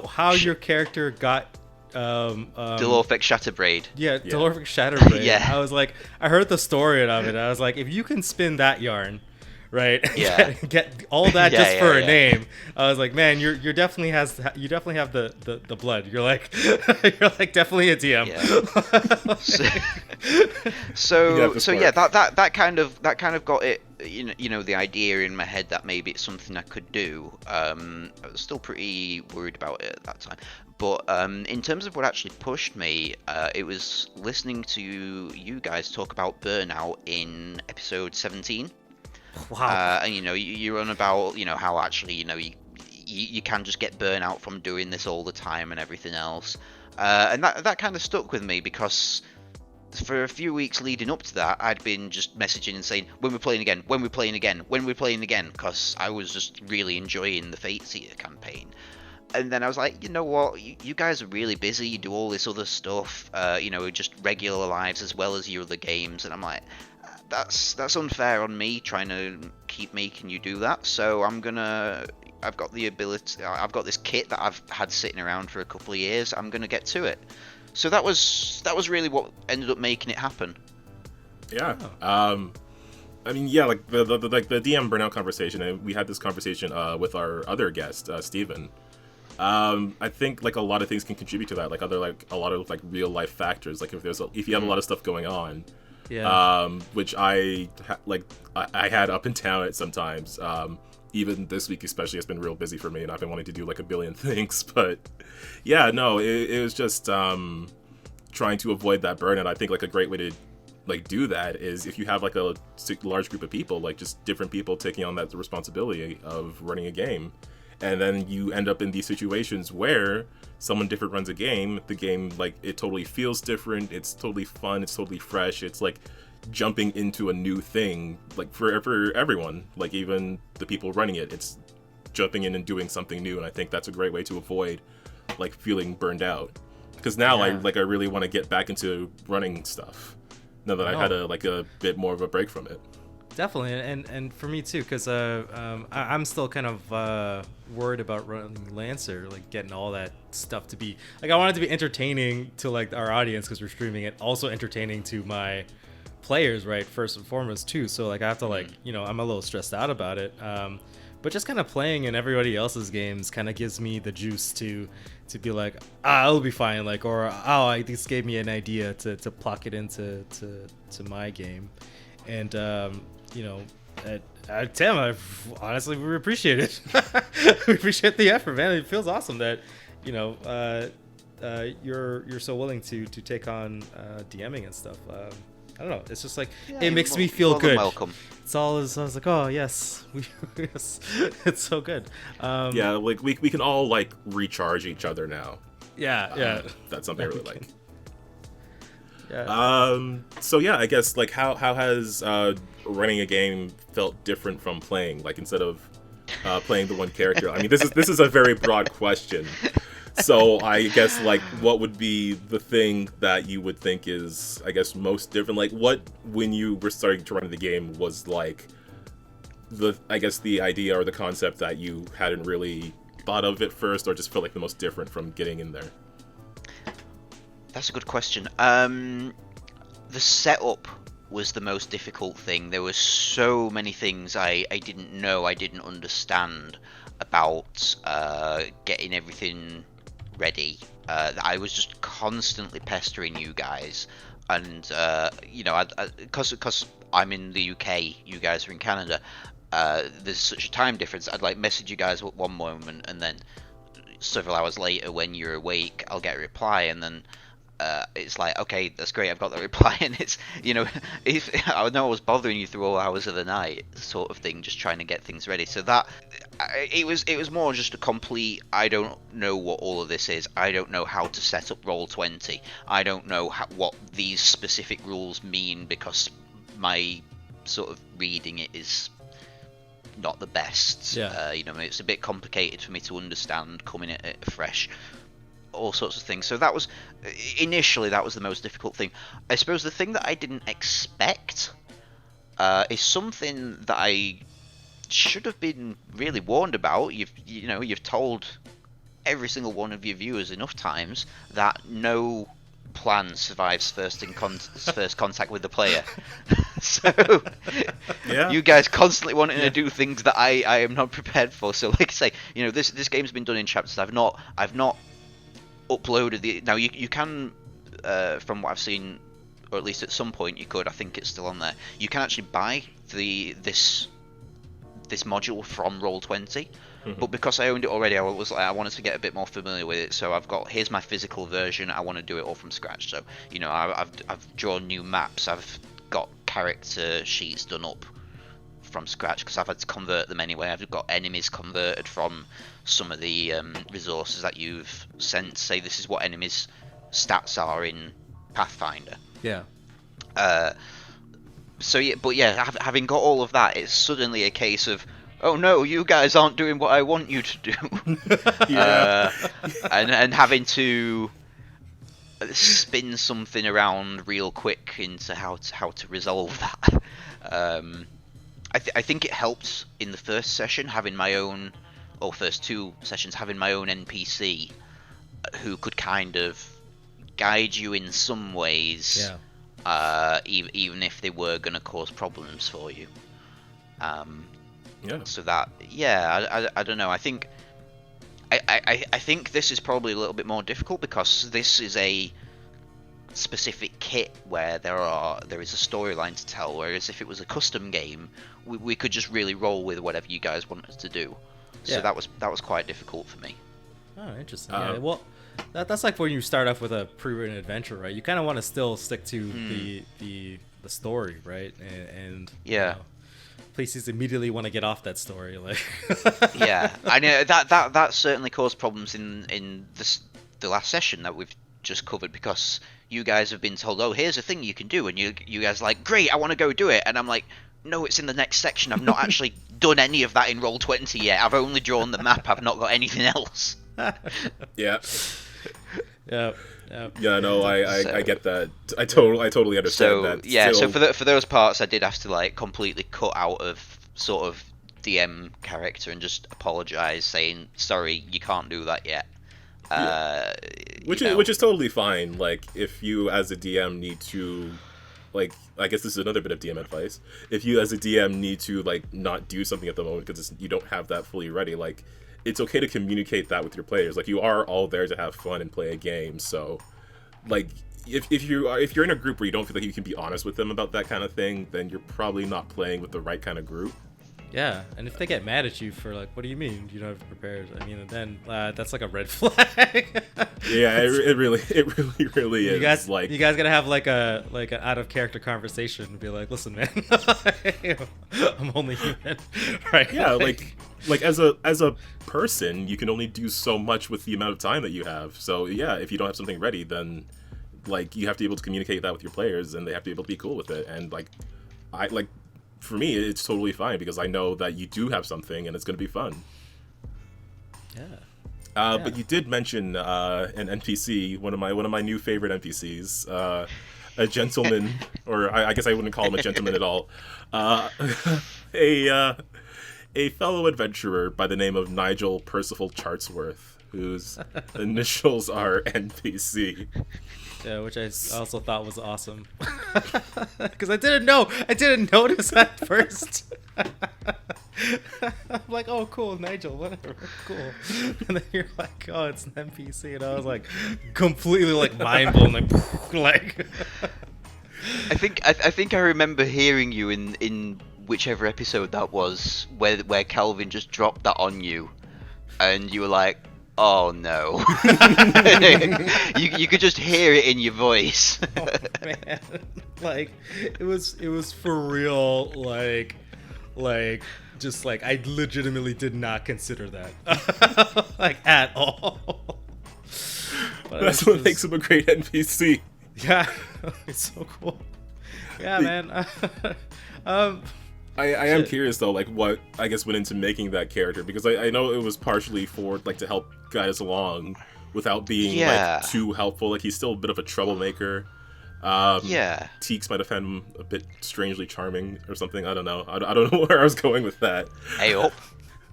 how your character got Delorphic Shatterbraid. Yeah, Delorphic Shatterbraid. Yeah. I was like, I heard the story of it. I was like, if you can spin that yarn, right? Yeah. get all that just for a name. I was like, man, you definitely have the blood. You're like definitely a DM. Yeah. so yeah, that kind of got it. The idea in my head that maybe it's something I could do. I was still pretty worried about it at that time. But in terms of what actually pushed me, it was listening to you guys talk about burnout in episode 17. Wow. And you're on about how actually you can just get burnout from doing this all the time and everything else. And that kind of stuck with me because for a few weeks leading up to that, I'd been just messaging and saying, when we're playing again, because I was just really enjoying the Fateseer campaign. And then I was like, you know what, you guys are really busy, you do all this other stuff, just regular lives as well as your other games, and I'm like, that's unfair on me trying to keep making you do that, so I've got this kit that I've had sitting around for a couple of years, I'm gonna get to it. So that was really what ended up making it happen. Yeah. I mean, yeah, like the DM burnout conversation, and we had this conversation with our other guest, Steven. I think like a lot of things can contribute to that, like a lot of like real life factors, like if you have a lot of stuff going on, which I had up and down at sometimes. Even this week especially has been real busy for me, and I've been wanting to do like a billion things, but yeah, no, it was just trying to avoid that burnout. I think like a great way to like do that is if you have like a large group of people, like just different people taking on that responsibility of running a game. And then you end up in these situations where someone different runs a game, the game, like, it totally feels different, it's totally fun, it's totally fresh, it's like jumping into a new thing, like for everyone, like even the people running it, it's jumping in and doing something new, and I think that's a great way to avoid like feeling burned out. Because now I really want to get back into running stuff, now that I had a bit more of a break from it. Definitely, and for me too, because I'm still kind of worried about running Lancer, like getting all that stuff to be like, I want it to be entertaining to like our audience because we're streaming it, also entertaining to my players, right, first and foremost too. So like I have to like, I'm a little stressed out about it, but just kind of playing in everybody else's games kind of gives me the juice to be like, I'll be fine, like, or this gave me an idea to plug it into my game. And Tim, honestly, we appreciate it. We appreciate the effort, man. It feels awesome that you're so willing to take on DMing and stuff. I don't know. It's just like Yeah, it makes me feel more than good. welcome. It's all is. I was like, oh yes, yes, it's so good. Yeah, like we can all like recharge each other now. Yeah. That's something I really like. Yeah. So yeah, I guess like how has running a game felt different from playing? Like instead of playing the one character. I mean, this is a very broad question. So I guess like what would be the thing that you would think is, I guess, most different? Like what, when you were starting to run the game, was like the idea or the concept that you hadn't really thought of at first, or just felt like the most different from getting in there? That's a good question. The setup was the most difficult thing. There were so many things I didn't know, I didn't understand about getting everything ready. I was just constantly pestering you guys, and because I'm in the UK, you guys are in Canada. There's such a time difference. I'd like message you guys at one moment, and then several hours later, when you're awake, I'll get a reply, and then it's like, okay, that's great, I've got the reply, and it's, if I know I was bothering you through all hours of the night, sort of thing, just trying to get things ready. So that it was more just a complete, I don't know what all of this is. I don't know how to set up Roll20. I don't know what these specific rules mean, because my sort of reading it is not the best. Yeah. It's a bit complicated for me to understand coming at it fresh. All sorts of things. So that was initially the most difficult thing. I suppose the thing that I didn't expect is something that I should have been really warned about. You've told every single one of your viewers enough times that no plan survives first contact with the player. So Yeah. you guys constantly wanting to do things that I am not prepared for. So like I say, this game's been done in chapters. I've not uploaded the. Now you can, from what I've seen, or at least at some point you could. I think it's still on there. You can actually buy this module from Roll20, but because I owned it already, I wanted to get a bit more familiar with it. So here's my physical version. I want to do it all from scratch. So I've drawn new maps. I've got character sheets done up from scratch because I've had to convert them anyway. I've got enemies converted from some of the resources that you've sent. Say this is what enemies' stats are in Pathfinder. Yeah. Having got all of that, it's suddenly a case of, oh no, you guys aren't doing what I want you to do. Yeah. And having to spin something around real quick into how to resolve that. I think it helped in the first session having my own, or first two sessions having my own NPC who could kind of guide you in some ways. Yeah. Even if they were going to cause problems for you. Yeah. So that, I don't know. I think I think this is probably a little bit more difficult because this is a specific kit where there is a storyline to tell. Whereas if it was a custom game, we could just really roll with whatever you guys want us to do. So Yeah. that was quite difficult for me. Oh, interesting. Yeah. Well, that's like when you start off with a pre-written adventure, right? You kind of want to still stick to the story, right? And Yeah. Places immediately want to get off that story, like. Yeah, I know that certainly caused problems in the last session that we've just covered, because you guys have been told, oh, here's a thing you can do, and you guys are like, great, I want to go do it, and I'm like, no, it's in the next section. I've not actually done any of that in Roll20 yet. I've only drawn the map. I've not got anything else. Yeah. Yeah. Yeah, no, I get that. I totally understand that. Yeah, Still, so for those parts, I did have to like completely cut out of sort of DM character and just apologize, saying sorry, you can't do that yet. Which is totally fine. Like if you as a DM need to, like, I guess this is another bit of DM advice. If you as a DM need to like not do something at the moment because you don't have that fully ready, like, it's okay to communicate that with your players. Like, you are all there to have fun and play a game. So, like, if you're in a group where you don't feel like you can be honest with them about that kind of thing, then you're probably not playing with the right kind of group. Yeah, and if they get mad at you for like, what do you mean you don't have prepared? I mean, then that's like a red flag. Yeah, it really is. You guys gotta have like an out of character conversation and be like, listen, man, I'm only human, right? Yeah, like as a person, you can only do so much with the amount of time that you have. So yeah, if you don't have something ready, then like you have to be able to communicate that with your players, and they have to be able to be cool with it. And for me, it's totally fine because I know that you do have something and it's going to be fun. Yeah. But you did mention an NPC, one of my new favorite NPCs, a gentleman, or I guess I wouldn't call him a gentleman at all, a fellow adventurer by the name of Nigel Percival Chartsworth, whose initials are NPC. Yeah, which I also thought was awesome. Because I didn't notice at first. I'm like, oh, cool, Nigel, whatever, cool. And then you're like, oh, it's an NPC. And I was like, completely like mind blown, like. I think I remember hearing you in whichever episode that was, where Calvin just dropped that on you, and you were like, oh no. you could just hear it in your voice. Oh man, like it was for real, like just like I legitimately did not consider that like at all. But that's what makes him a great NPC. Yeah, it's so cool. Yeah, man. I am curious though, like what I guess went into making that character, because I know it was partially for like to help guide us along without being like too helpful. Like he's still a bit of a troublemaker. Teeks might have found him a bit strangely charming or something. I don't know. I don't know where I was going with that. Hey up.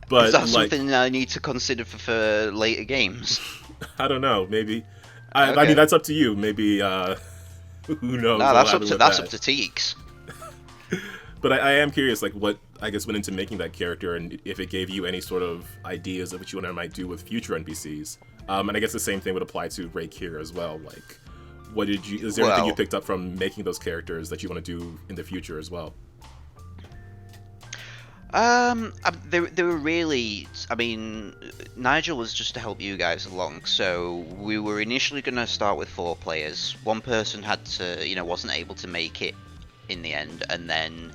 But is that something I need to consider for later games? I don't know. Maybe. Okay. I mean, that's up to you. Maybe. Who knows? No, that's up to Teeks. But I am curious, like, what, I guess, went into making that character, and if it gave you any sort of ideas of what you and I might do with future NPCs. And I guess the same thing would apply to Rake here as well. Like, is there anything you picked up from making those characters that you want to do in the future as well? They were really, I mean, Nigel was just to help you guys along, so we were initially going to start with 4 players. One person had to, wasn't able to make it in the end, and then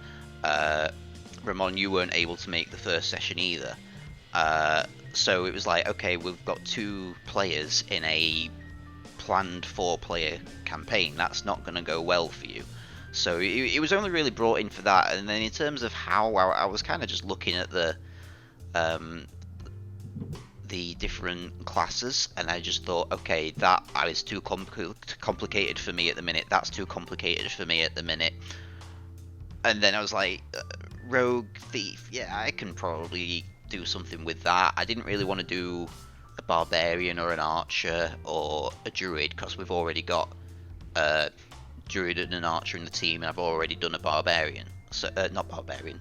Ramon, you weren't able to make the first session either. So it was like, okay, we've got 2 players in a planned 4-player campaign. That's not going to go well for you. So it was only really brought in for that. And then in terms of how, I was kind of just looking at the different classes, and I just thought, okay, that is too complicated for me at the minute. That's too complicated for me at the minute. And then I was like, rogue, thief, yeah, I can probably do something with that. I didn't really want to do a barbarian or an archer or a druid, because we've already got a druid and an archer in the team, and I've already done a barbarian. So not barbarian.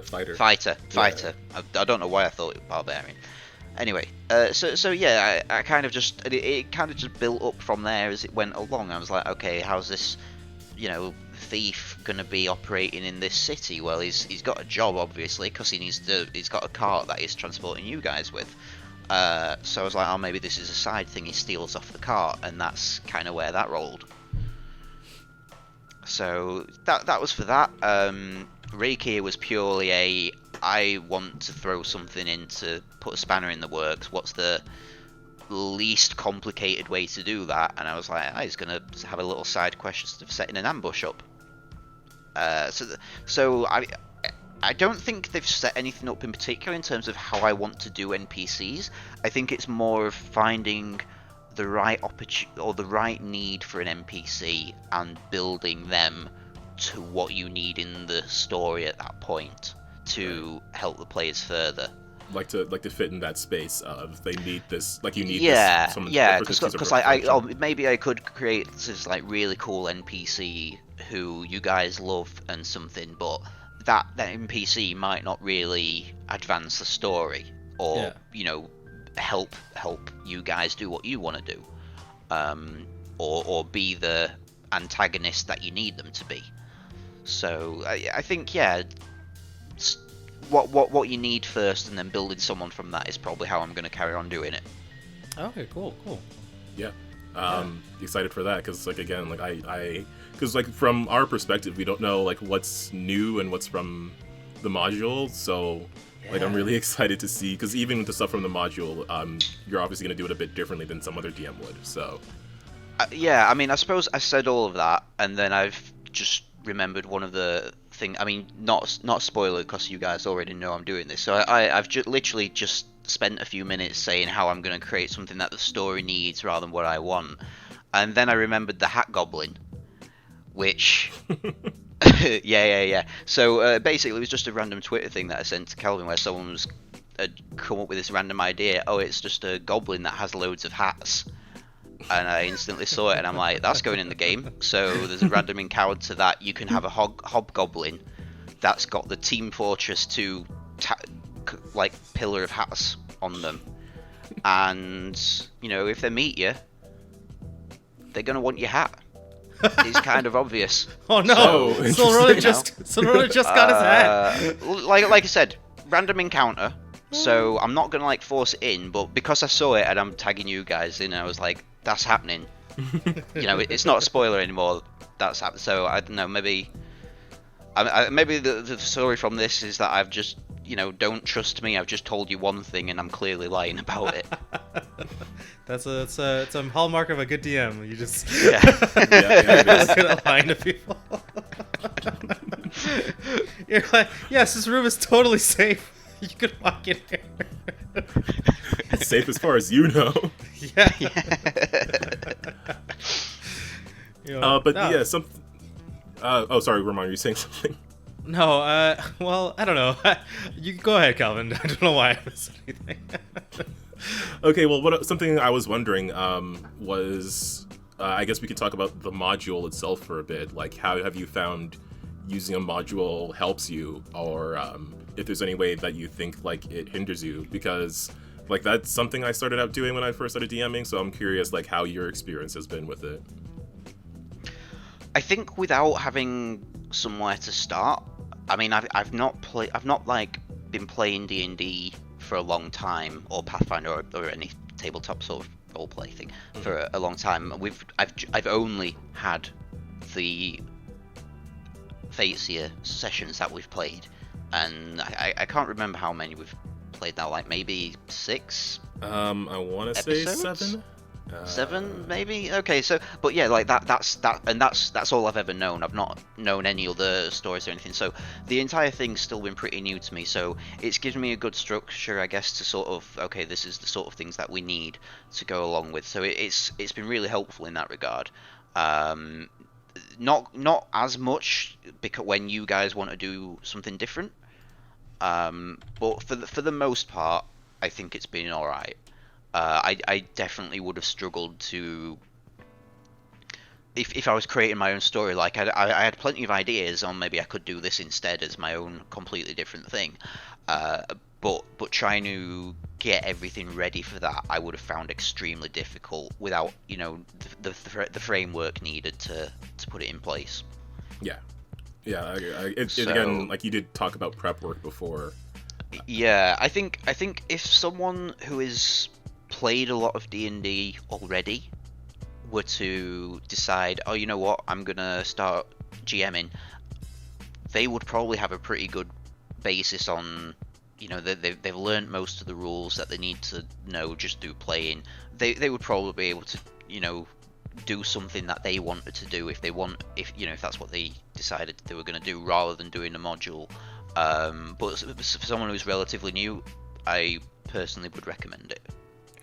Fighter. Fighter. I don't know why I thought it was barbarian. Anyway, so yeah, I kind of just, it kind of just built up from there as it went along. I was like, okay, how's this, thief gonna be operating in this city? Well, he's got a job, obviously, because he's got a cart that he's transporting you guys with. So I was like, oh, maybe this is a side thing he steals off the cart, and that's kind of where that rolled. So that was for that. Rake here was purely I want to throw something in to put a spanner in the works. What's the least complicated way to do that? And I was like, he's gonna have a little side quest of setting an ambush up. So I don't think they've set anything up in particular in terms of how I want to do NPCs. I think it's more of finding the right opportunity or the right need for an NPC and building them to what you need in the story at that point to help the players further. Like to fit in that space of they need this, like you need this. Because maybe I could create this like really cool NPC who you guys love and something, but that NPC might not really advance the story or help you guys do what you want to do, or be the antagonist that you need them to be. So I think what you need first, and then building someone from that is probably how I'm going to carry on doing it. Okay, cool. Yeah. Excited for that, because like again, like I because like from our perspective, we don't know like what's new and what's from the module, so like I'm really excited to see, because even with the stuff from the module, you're obviously going to do it a bit differently than some other DM would. So yeah, I mean, I suppose I said all of that, and then I've just remembered one of the thing. I mean, not spoiler, because you guys already know I'm doing this. So I've literally just spent a few minutes saying how I'm going to create something that the story needs rather than what I want, and then I remembered the Hat Goblin, which yeah. So basically, it was just a random Twitter thing that I sent to Kelvin, where someone had come up with this random idea. Oh, it's just a goblin that has loads of hats. And I instantly saw it, and I'm like, that's going in the game. So there's a random encounter that you can have a hobgoblin that's got the Team Fortress 2 like pillar of hats on them, and you know, if they meet you, they're gonna want your hat. It's kind of obvious. Oh no! Silrona just got his hat. Like I said, random encounter. So I'm not gonna like force it in, but because I saw it and I'm tagging you guys in, I was like, that's happening. You know, it's not a spoiler anymore. That's happening. So I don't know. Maybe the story from this is that I've just, you know, don't trust me. I've just told you one thing and I'm clearly lying about it. It's a hallmark of a good DM. You just yeah. gonna lie to people. You're like, yes, this room is totally safe. You could walk in here. It's safe as far as you know. Yeah. Oh, sorry, Ramon, you saying something? No, well, I don't know. You go ahead, Calvin. I don't know why I missed anything. Okay, well, something I was wondering was, I guess we could talk about the module itself for a bit. Like, how have you found using a module helps you, or if there's any way that you think like it hinders you? Because like that's something I started out doing when I first started DMing, so I'm curious like how your experience has been with it. I think without having somewhere to start, I mean, I've not like been playing D&D for a long time, or Pathfinder, or any tabletop sort of role play thing for a long time. I've only had the Fateseer sessions that we've played, and I can't remember how many we've played now. Like maybe 6. I want to say 7. 7 maybe. Okay, so but yeah, like that's all I've ever known. I've not known any other stories or anything, so the entire thing's still been pretty new to me. So it's given me a good structure, I guess, to sort of, okay, this is the sort of things that we need to go along with. So it's been really helpful in that regard. Not as much because when you guys want to do something different, but for the most part, I think it's been all right. I definitely would have struggled to, if I was creating my own story. Like I had plenty of ideas on maybe I could do this instead as my own completely different thing, but trying to get everything ready for that, I would have found extremely difficult without, you know, the framework needed to put it in place. Yeah. Again, like you did talk about prep work before. Yeah, I think if someone who is played a lot of D&D already were to decide, oh, you know what, I'm gonna start GMing, they would probably have a pretty good basis on, you know, they've learned most of the rules that they need to know just through playing. They would probably be able to, you know, do something that they wanted to do if that's what they decided they were going to do, rather than doing a module. But for someone who's relatively new, I personally would recommend it.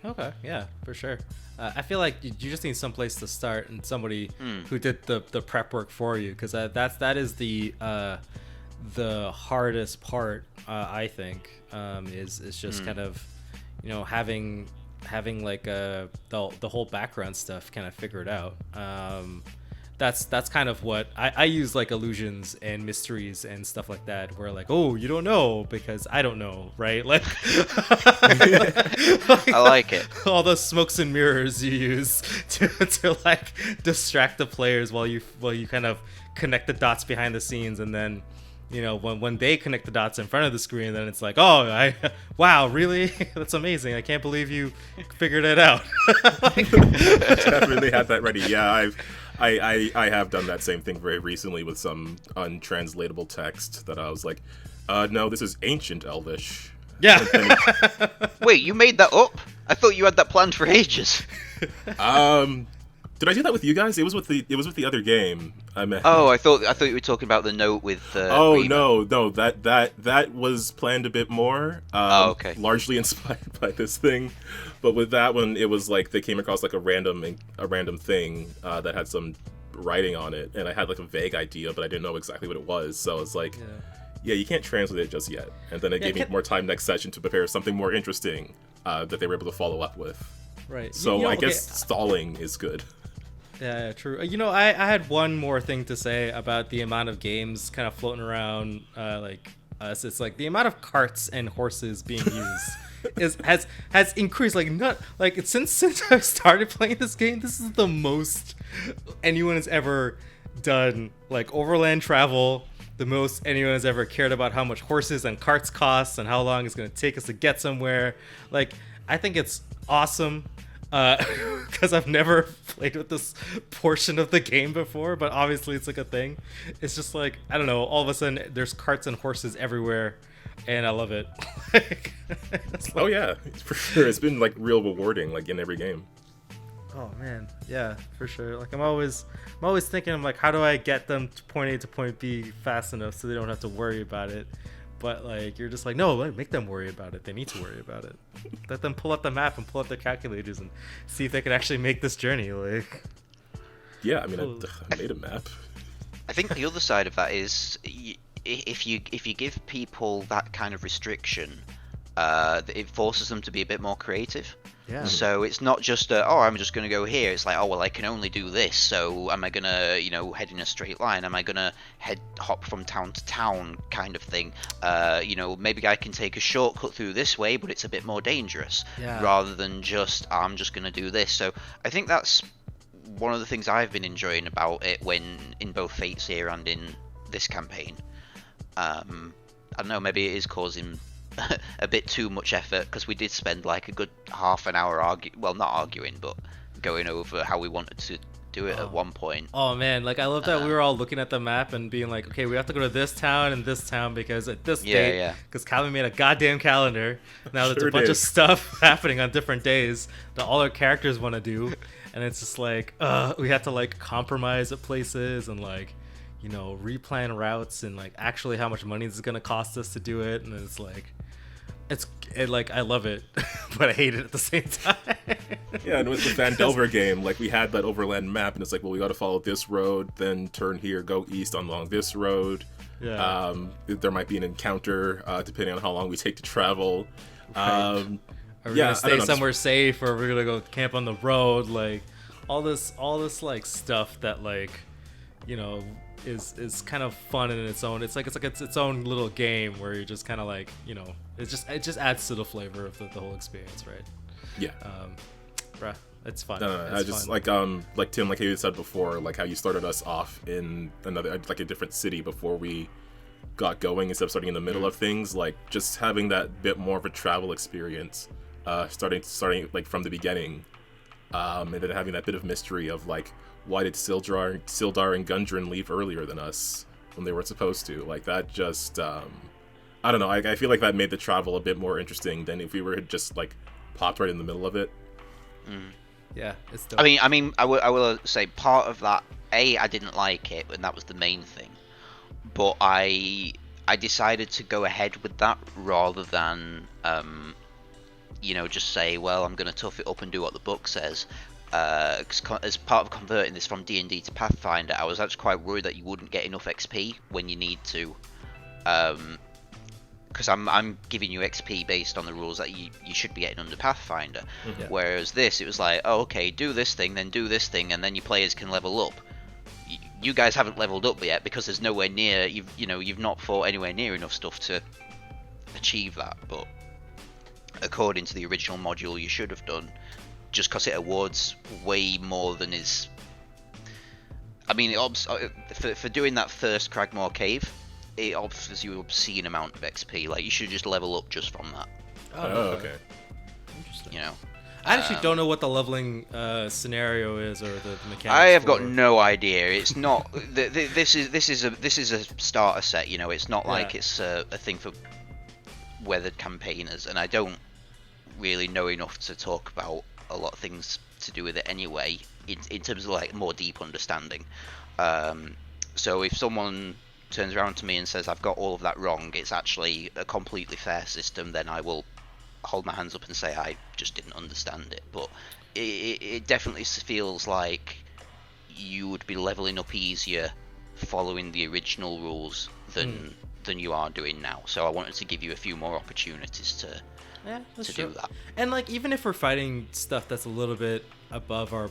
Okay, yeah, for sure. I feel like you just need some place to start, and somebody who did the prep work for you, because that is the hardest part. I think is just kind of, you know, having like the whole background stuff kind of figured out. That's kind of what I use, like illusions and mysteries and stuff like that, where like, oh, you don't know because I don't know, right? Like, I like it. All those smokes and mirrors you use to like distract the players while you kind of connect the dots behind the scenes, and then you know, when they connect the dots in front of the screen, then it's like, oh, wow, really? That's amazing. I can't believe you figured it out. Definitely had that ready. Yeah, I have done that same thing very recently with some untranslatable text that I was like, no, this is ancient Elvish. Yeah. Wait, you made that up? I thought you had that planned for ages. Did I do that with you guys? It was with the other game. I meant. Oh, I thought you were talking about the note with. Oh Reba. no, that was planned a bit more. Okay. Largely inspired by this thing, but with that one, it was like they came across like a random thing that had some writing on it, and I had like a vague idea, but I didn't know exactly what it was. So I was like, yeah, you can't translate it just yet. And then it gave me more time next session to prepare something more interesting that they were able to follow up with. Right. So you know, I guess stalling is good. Yeah, true. You know, I had one more thing to say about the amount of games kind of floating around like us. It's like the amount of carts and horses being used has increased. Like not like since I started playing this game, this is the most anyone has ever done. Like overland travel, the most anyone has ever cared about how much horses and carts cost and how long it's going to take us to get somewhere. Like I think it's awesome. Because I've never played with this portion of the game before, but obviously it's like a thing. It's just like, I don't know, all of a sudden there's carts and horses everywhere, and I love it. Oh yeah, for sure. It's been like real rewarding, like in every game. Oh man, yeah, for sure. Like I'm always thinking, I'm like, how do I get them to point A to point B fast enough so they don't have to worry about it? But like you're just like, no, make them worry about it. They need to worry about it. Let them pull up the map and pull up their calculators and see if they can actually make this journey. Like, yeah, I mean, I made a map. I think the other side of that is if you give people that kind of restriction, it forces them to be a bit more creative. yeah. So it's not just I'm just going to go here. It's like, oh well, I can only do this. So am I going to head in a straight line? Am I going to hop from town to town kind of thing? Maybe I can take a shortcut through this way, but it's a bit more dangerous. Yeah. Rather than just I'm just going to do this. So I think that's one of the things I've been enjoying about it when in both Fates here and in this campaign. I don't know, maybe it is causing a bit too much effort because we did spend like a good half an hour not arguing, but going over how we wanted to do it at one point. Oh man, like I love that we were all looking at the map and being like, okay, we have to go to this town and this town because at this date, because Calvin made a goddamn calendar. Now there's a bunch of stuff happening on different days that all our characters want to do, and it's just like, we have to like compromise at places and like, replan routes and like actually how much money is gonna cost us to do it, and it's like. I love it, but I hate it at the same time. Yeah, and with the Phandelver game, like we had that overland map, and it's like, well, we got to follow this road, then turn here, go east along this road. Yeah. There might be an encounter depending on how long we take to travel. Are we gonna stay somewhere safe, or we're gonna go camp on the road? Like all this like stuff that like, is kind of fun in its own. It's its own little game where you're just kind of like, it just adds to the flavor of the whole experience, right? Yeah. Bruh, it's fun. I just fun. Like Tim, like you said before, like how you started us off in another like a different city before we got going instead of starting in the middle of things. Like just having that bit more of a travel experience, starting like from the beginning, and then having that bit of mystery of like, why did Sildar and Gundren leave earlier than us when they weren't supposed to? Like that just, I don't know. I feel like that made the travel a bit more interesting than if we were just like popped right in the middle of it. Yeah, it's dope. I mean, I will say part of that. I didn't like it, and that was the main thing. But I decided to go ahead with that rather than, just say, well, I'm going to tough it up and do what the book says. As part of converting this from D&D to Pathfinder, I was actually quite worried that you wouldn't get enough XP when you need to, because I'm giving you XP based on the rules that you should be getting under Pathfinder. Yeah. Whereas this, it was like, oh, okay, do this thing, then do this thing, and then your players can level up. You guys haven't leveled up yet because there's nowhere near you've not fought anywhere near enough stuff to achieve that. But according to the original module, you should have done. Just because it awards way more than is. I mean, for doing that first Cragmore cave, it offers you an obscene amount of XP. Like, you should just level up just from that. Oh, okay. Interesting. You know. I actually don't know what the leveling scenario is or the mechanics. I have got no idea. It's not. This is a starter set. You know, it's not like it's a thing for weathered campaigners, and I don't really know enough to talk about a lot of things to do with it anyway. In terms of like more deep understanding. So if someone turns around to me and says I've got all of that wrong, it's actually a completely fair system, then I will hold my hands up and say I just didn't understand it. But it definitely feels like you would be leveling up easier following the original rules than you are doing now. So I wanted to give you a few more opportunities to do that. And like, even if we're fighting stuff that's a little bit above our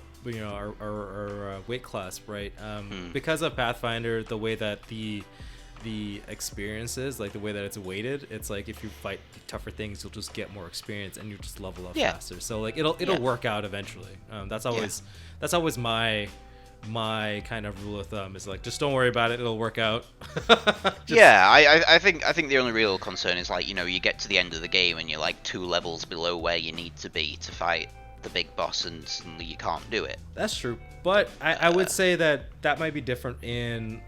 our weight class, right? Because of Pathfinder, the way that the experience is, like the way that it's weighted, it's like if you fight tougher things, you'll just get more experience and you just level up faster. So like it'll work out eventually. That's always my kind of rule of thumb, is like, just don't worry about it, it'll work out. I think the only real concern is, like, you know, you get to the end of the game and you're like 2 levels below where you need to be to fight the big boss, and suddenly you can't do it. That's true, but I would say that might be different in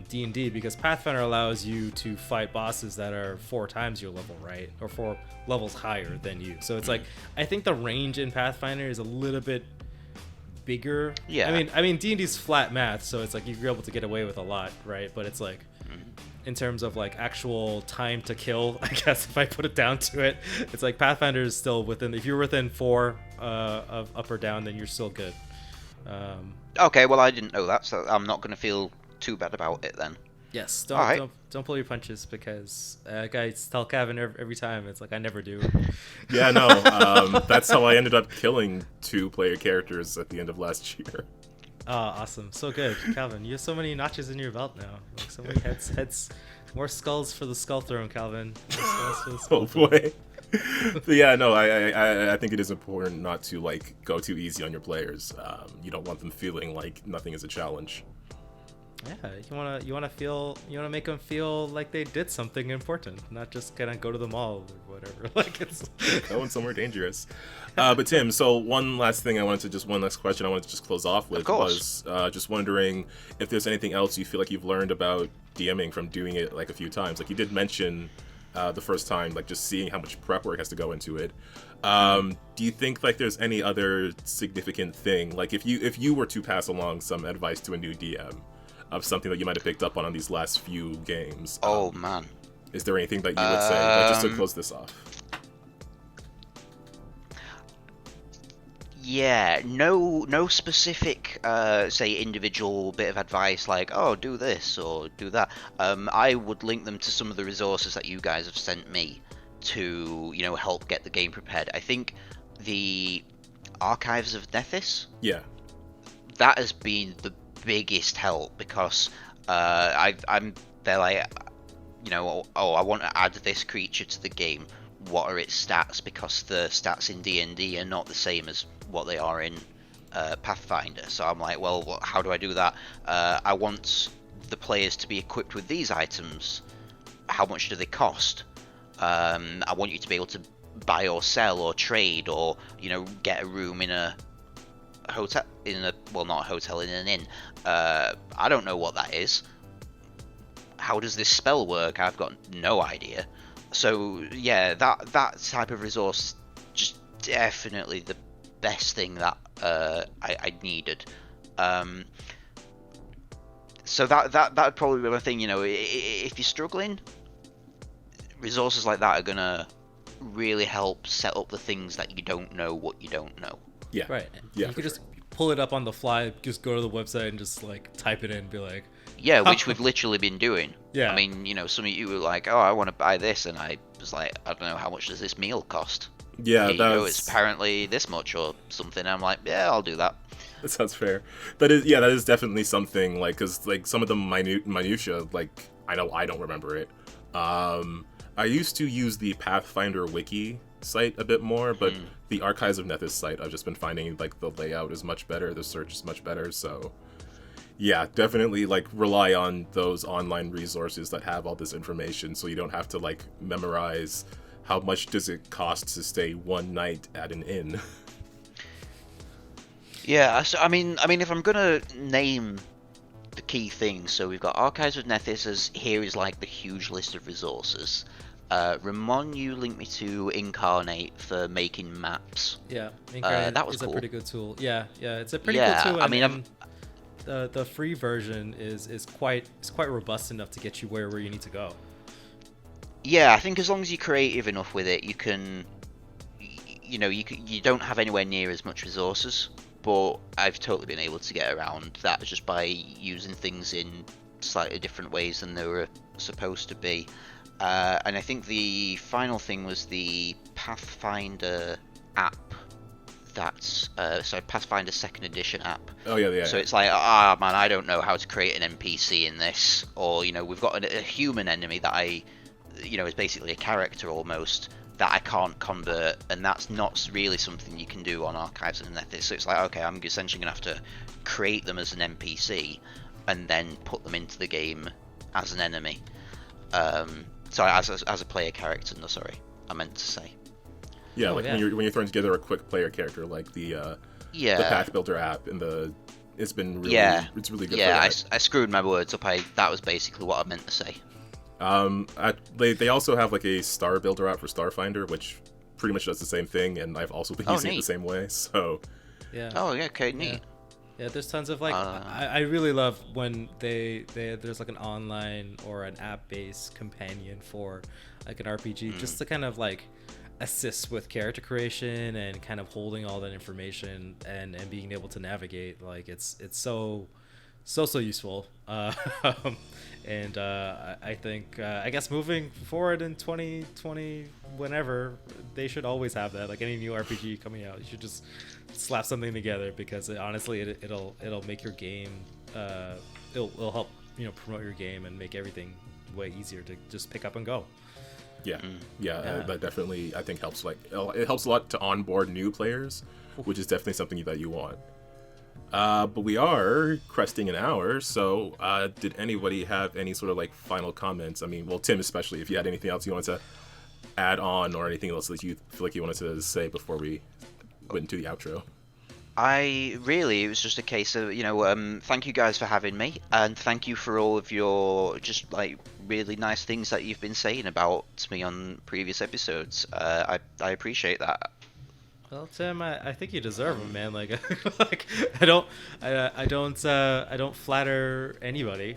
D&D, because Pathfinder allows you to fight bosses that are 4 times your level, right? Or 4 levels higher than you. So it's like, I think the range in Pathfinder is a little bit bigger. Yeah. I mean D&D's flat math, so it's like you're able to get away with a lot, right? But it's like, in terms of like actual time to kill, I guess if I put it down to it, it's like Pathfinder is still within. If you're within 4 of up or down, then you're still good. Okay, well, I didn't know that, so I'm not going to feel too bad about it then. Yes, don't pull your punches, because guys tell Kevin every time. It's like, I never do. Yeah, no, that's how I ended up killing 2-player characters at the end of last year. Oh, awesome. So good. Calvin, you have so many notches in your belt now. Like, so many heads, more skulls for the skull throne, Calvin. More skulls for the skull Oh, boy. But yeah, no, I think it is important not to, like, go too easy on your players. You don't want them feeling like nothing is a challenge. Yeah, you wanna make them feel like they did something important, not just kind of go to the mall or whatever. Like, it's going somewhere dangerous. But Tim, so one last question I wanted to just close off with was just wondering if there's anything else you feel like you've learned about DMing from doing it like a few times. Like, you did mention the first time, like, just seeing how much prep work has to go into it. Do you think like there's any other significant thing, like if you were to pass along some advice to a new DM of something that you might have picked up on these last few games? Oh man, is there anything that you would say, like, just to close this off? Yeah, no specific, say, individual bit of advice like, oh, do this or do that. I would link them to some of the resources that you guys have sent me to, you know, help get the game prepared. I think the Archives of Nethys, that has been the biggest help, because they're like, you know, oh, I want to add this creature to the game. What are its stats? Because the stats in D&D are not the same as what they are in Pathfinder. So I'm like, well, how do I do that? I want the players to be equipped with these items. How much do they cost? I want you to be able to buy or sell or trade, or, you know, get a room in a hotel, not a hotel, in an inn. I don't know what that is. How does this spell work? I've got no idea. So yeah, that type of resource, just definitely the best thing that I needed. So that'd probably be my thing. You know, if you're struggling, resources like that are gonna really help set up the things that you don't know what you don't know. Yeah. Right. Yeah. You could just pull it up on the fly, just go to the website and just like type it in and be like, yeah, which we've literally been doing. Yeah. I mean, you know, some of you were like, oh, I want to buy this, and I was like, I don't know, how much does this meal cost? Yeah, you know, it's apparently this much or something. I'm like, yeah, I'll do that. That sounds fair. That is definitely something, like, because like some of the minutia, like, I know I don't remember it. I used to use the Pathfinder wiki site a bit more, but the Archives of Nethys site, I've just been finding like the layout is much better, the search is much better. So Yeah, definitely like rely on those online resources that have all this information, so you don't have to like memorize how much does it cost to stay one night at an inn. Yeah, so, I mean, if I'm gonna name the key things, so we've got Archives of Nethys as here is like the huge list of resources. Ramon, you linked me to Incarnate for making maps. Yeah, Incarnate that was is cool. a pretty good tool. Yeah, it's a pretty Yeah, cool tool. I mean, the free version is quite robust enough to get you where you need to go. Yeah, I think as long as you're creative enough with it, you can, you don't have anywhere near as much resources, but I've totally been able to get around that just by using things in slightly different ways than they were supposed to be. And I think the final thing was the Pathfinder app. That's Pathfinder 2nd Edition app. Oh yeah. So it's like, man, I don't know how to create an NPC in this, or we've got a human enemy that is basically a character almost that I can't convert, and that's not really something you can do on Archives of Nethys. So it's like, okay, I'm essentially gonna have to create them as an NPC and then put them into the game as an enemy. Sorry, as a player character. No, sorry, I meant to say. Yeah, when you're throwing together a quick player character like the Path Builder app and it's been really it's really good. Yeah, I screwed my words up. That was basically what I meant to say. They also have like a Star Builder app for Starfinder, which pretty much does the same thing, and I've also been using it the same way. So yeah. Oh yeah, okay, neat. Yeah, there's tons of like I really love when there's like an online or an app-based companion for like an RPG just to kind of like assist with character creation and kind of holding all that information and being able to navigate. Like it's so useful. And I think I guess moving forward in 2020, whenever, they should always have that. Like any new RPG coming out, you should just slap something together, because it'll make your game it'll help promote your game and make everything way easier to just pick up and go. Yeah, that definitely I think helps. Like it helps a lot to onboard new players, which is definitely something that you want. But we are cresting an hour, so did anybody have any sort of like final comments? I mean, well, Tim especially, if you had anything else you wanted to add on or anything else that you feel like you wanted to say before we went into the outro. It was just a case of, thank you guys for having me, and thank you for all of your just like really nice things that you've been saying about me on previous episodes. I appreciate that. Well, Tim, I think you deserve them, man. Like, like I don't flatter anybody.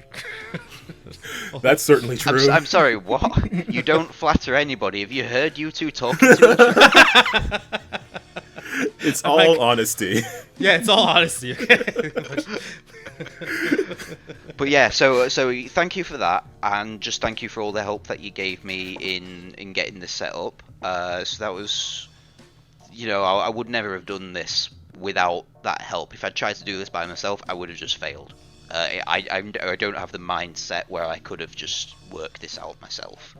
That's certainly true. I'm sorry, what? You don't flatter anybody? Have you heard you two talking to each other? It's all honesty. Yeah, it's all honesty. But yeah, so thank you for that, and just thank you for all the help that you gave me in getting this set up. So that was, I would never have done this without that help. If I'd tried to do this by myself, I would have just failed. I don't have the mindset where I could have just worked this out myself.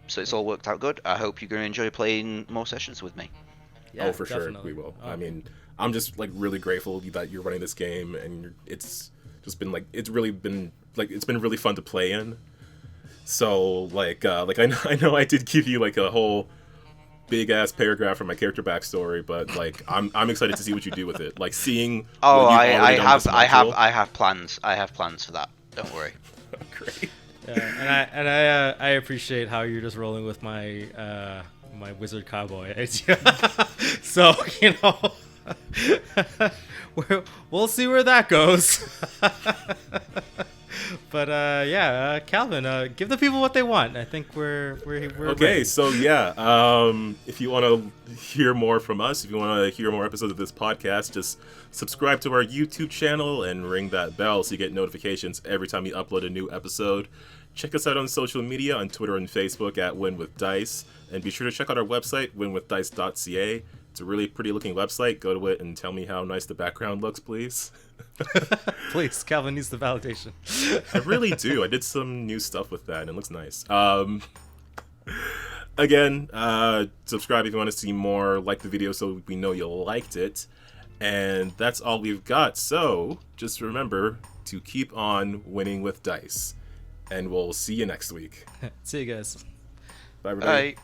So it's all worked out good. I hope you're going to enjoy playing more sessions with me. Yeah, for definitely. Sure, we will. I mean, I'm just like really grateful that you're running this game, and it's just been like it's been really fun to play in. So I know I did give you like a whole big ass paragraph from my character backstory, but like I'm excited to see what you do with it. Like seeing. Oh, I have plans. I have plans for that. Don't worry. Great. Yeah, and I appreciate how you're just rolling with my my wizard cowboy idea. So we'll see where that goes. But Calvin, give the people what they want. I think we're okay. Ready. So yeah, if you want to hear more from us, if you want to hear more episodes of this podcast, just subscribe to our YouTube channel and ring that bell so you get notifications every time we upload a new episode. Check us out on social media, on Twitter and Facebook at Win with Dice, and be sure to check out our website, winwithdice.ca. It's a really pretty looking website. Go to it and tell me how nice the background looks, please. Please, Calvin needs the validation. I really do. I did some new stuff with that, and it looks nice. Again, subscribe if you want to see more. Like the video so we know you liked it. And that's all we've got. So just remember to keep on winning with dice. And we'll see you next week. See you guys. Bye, everybody. Bye.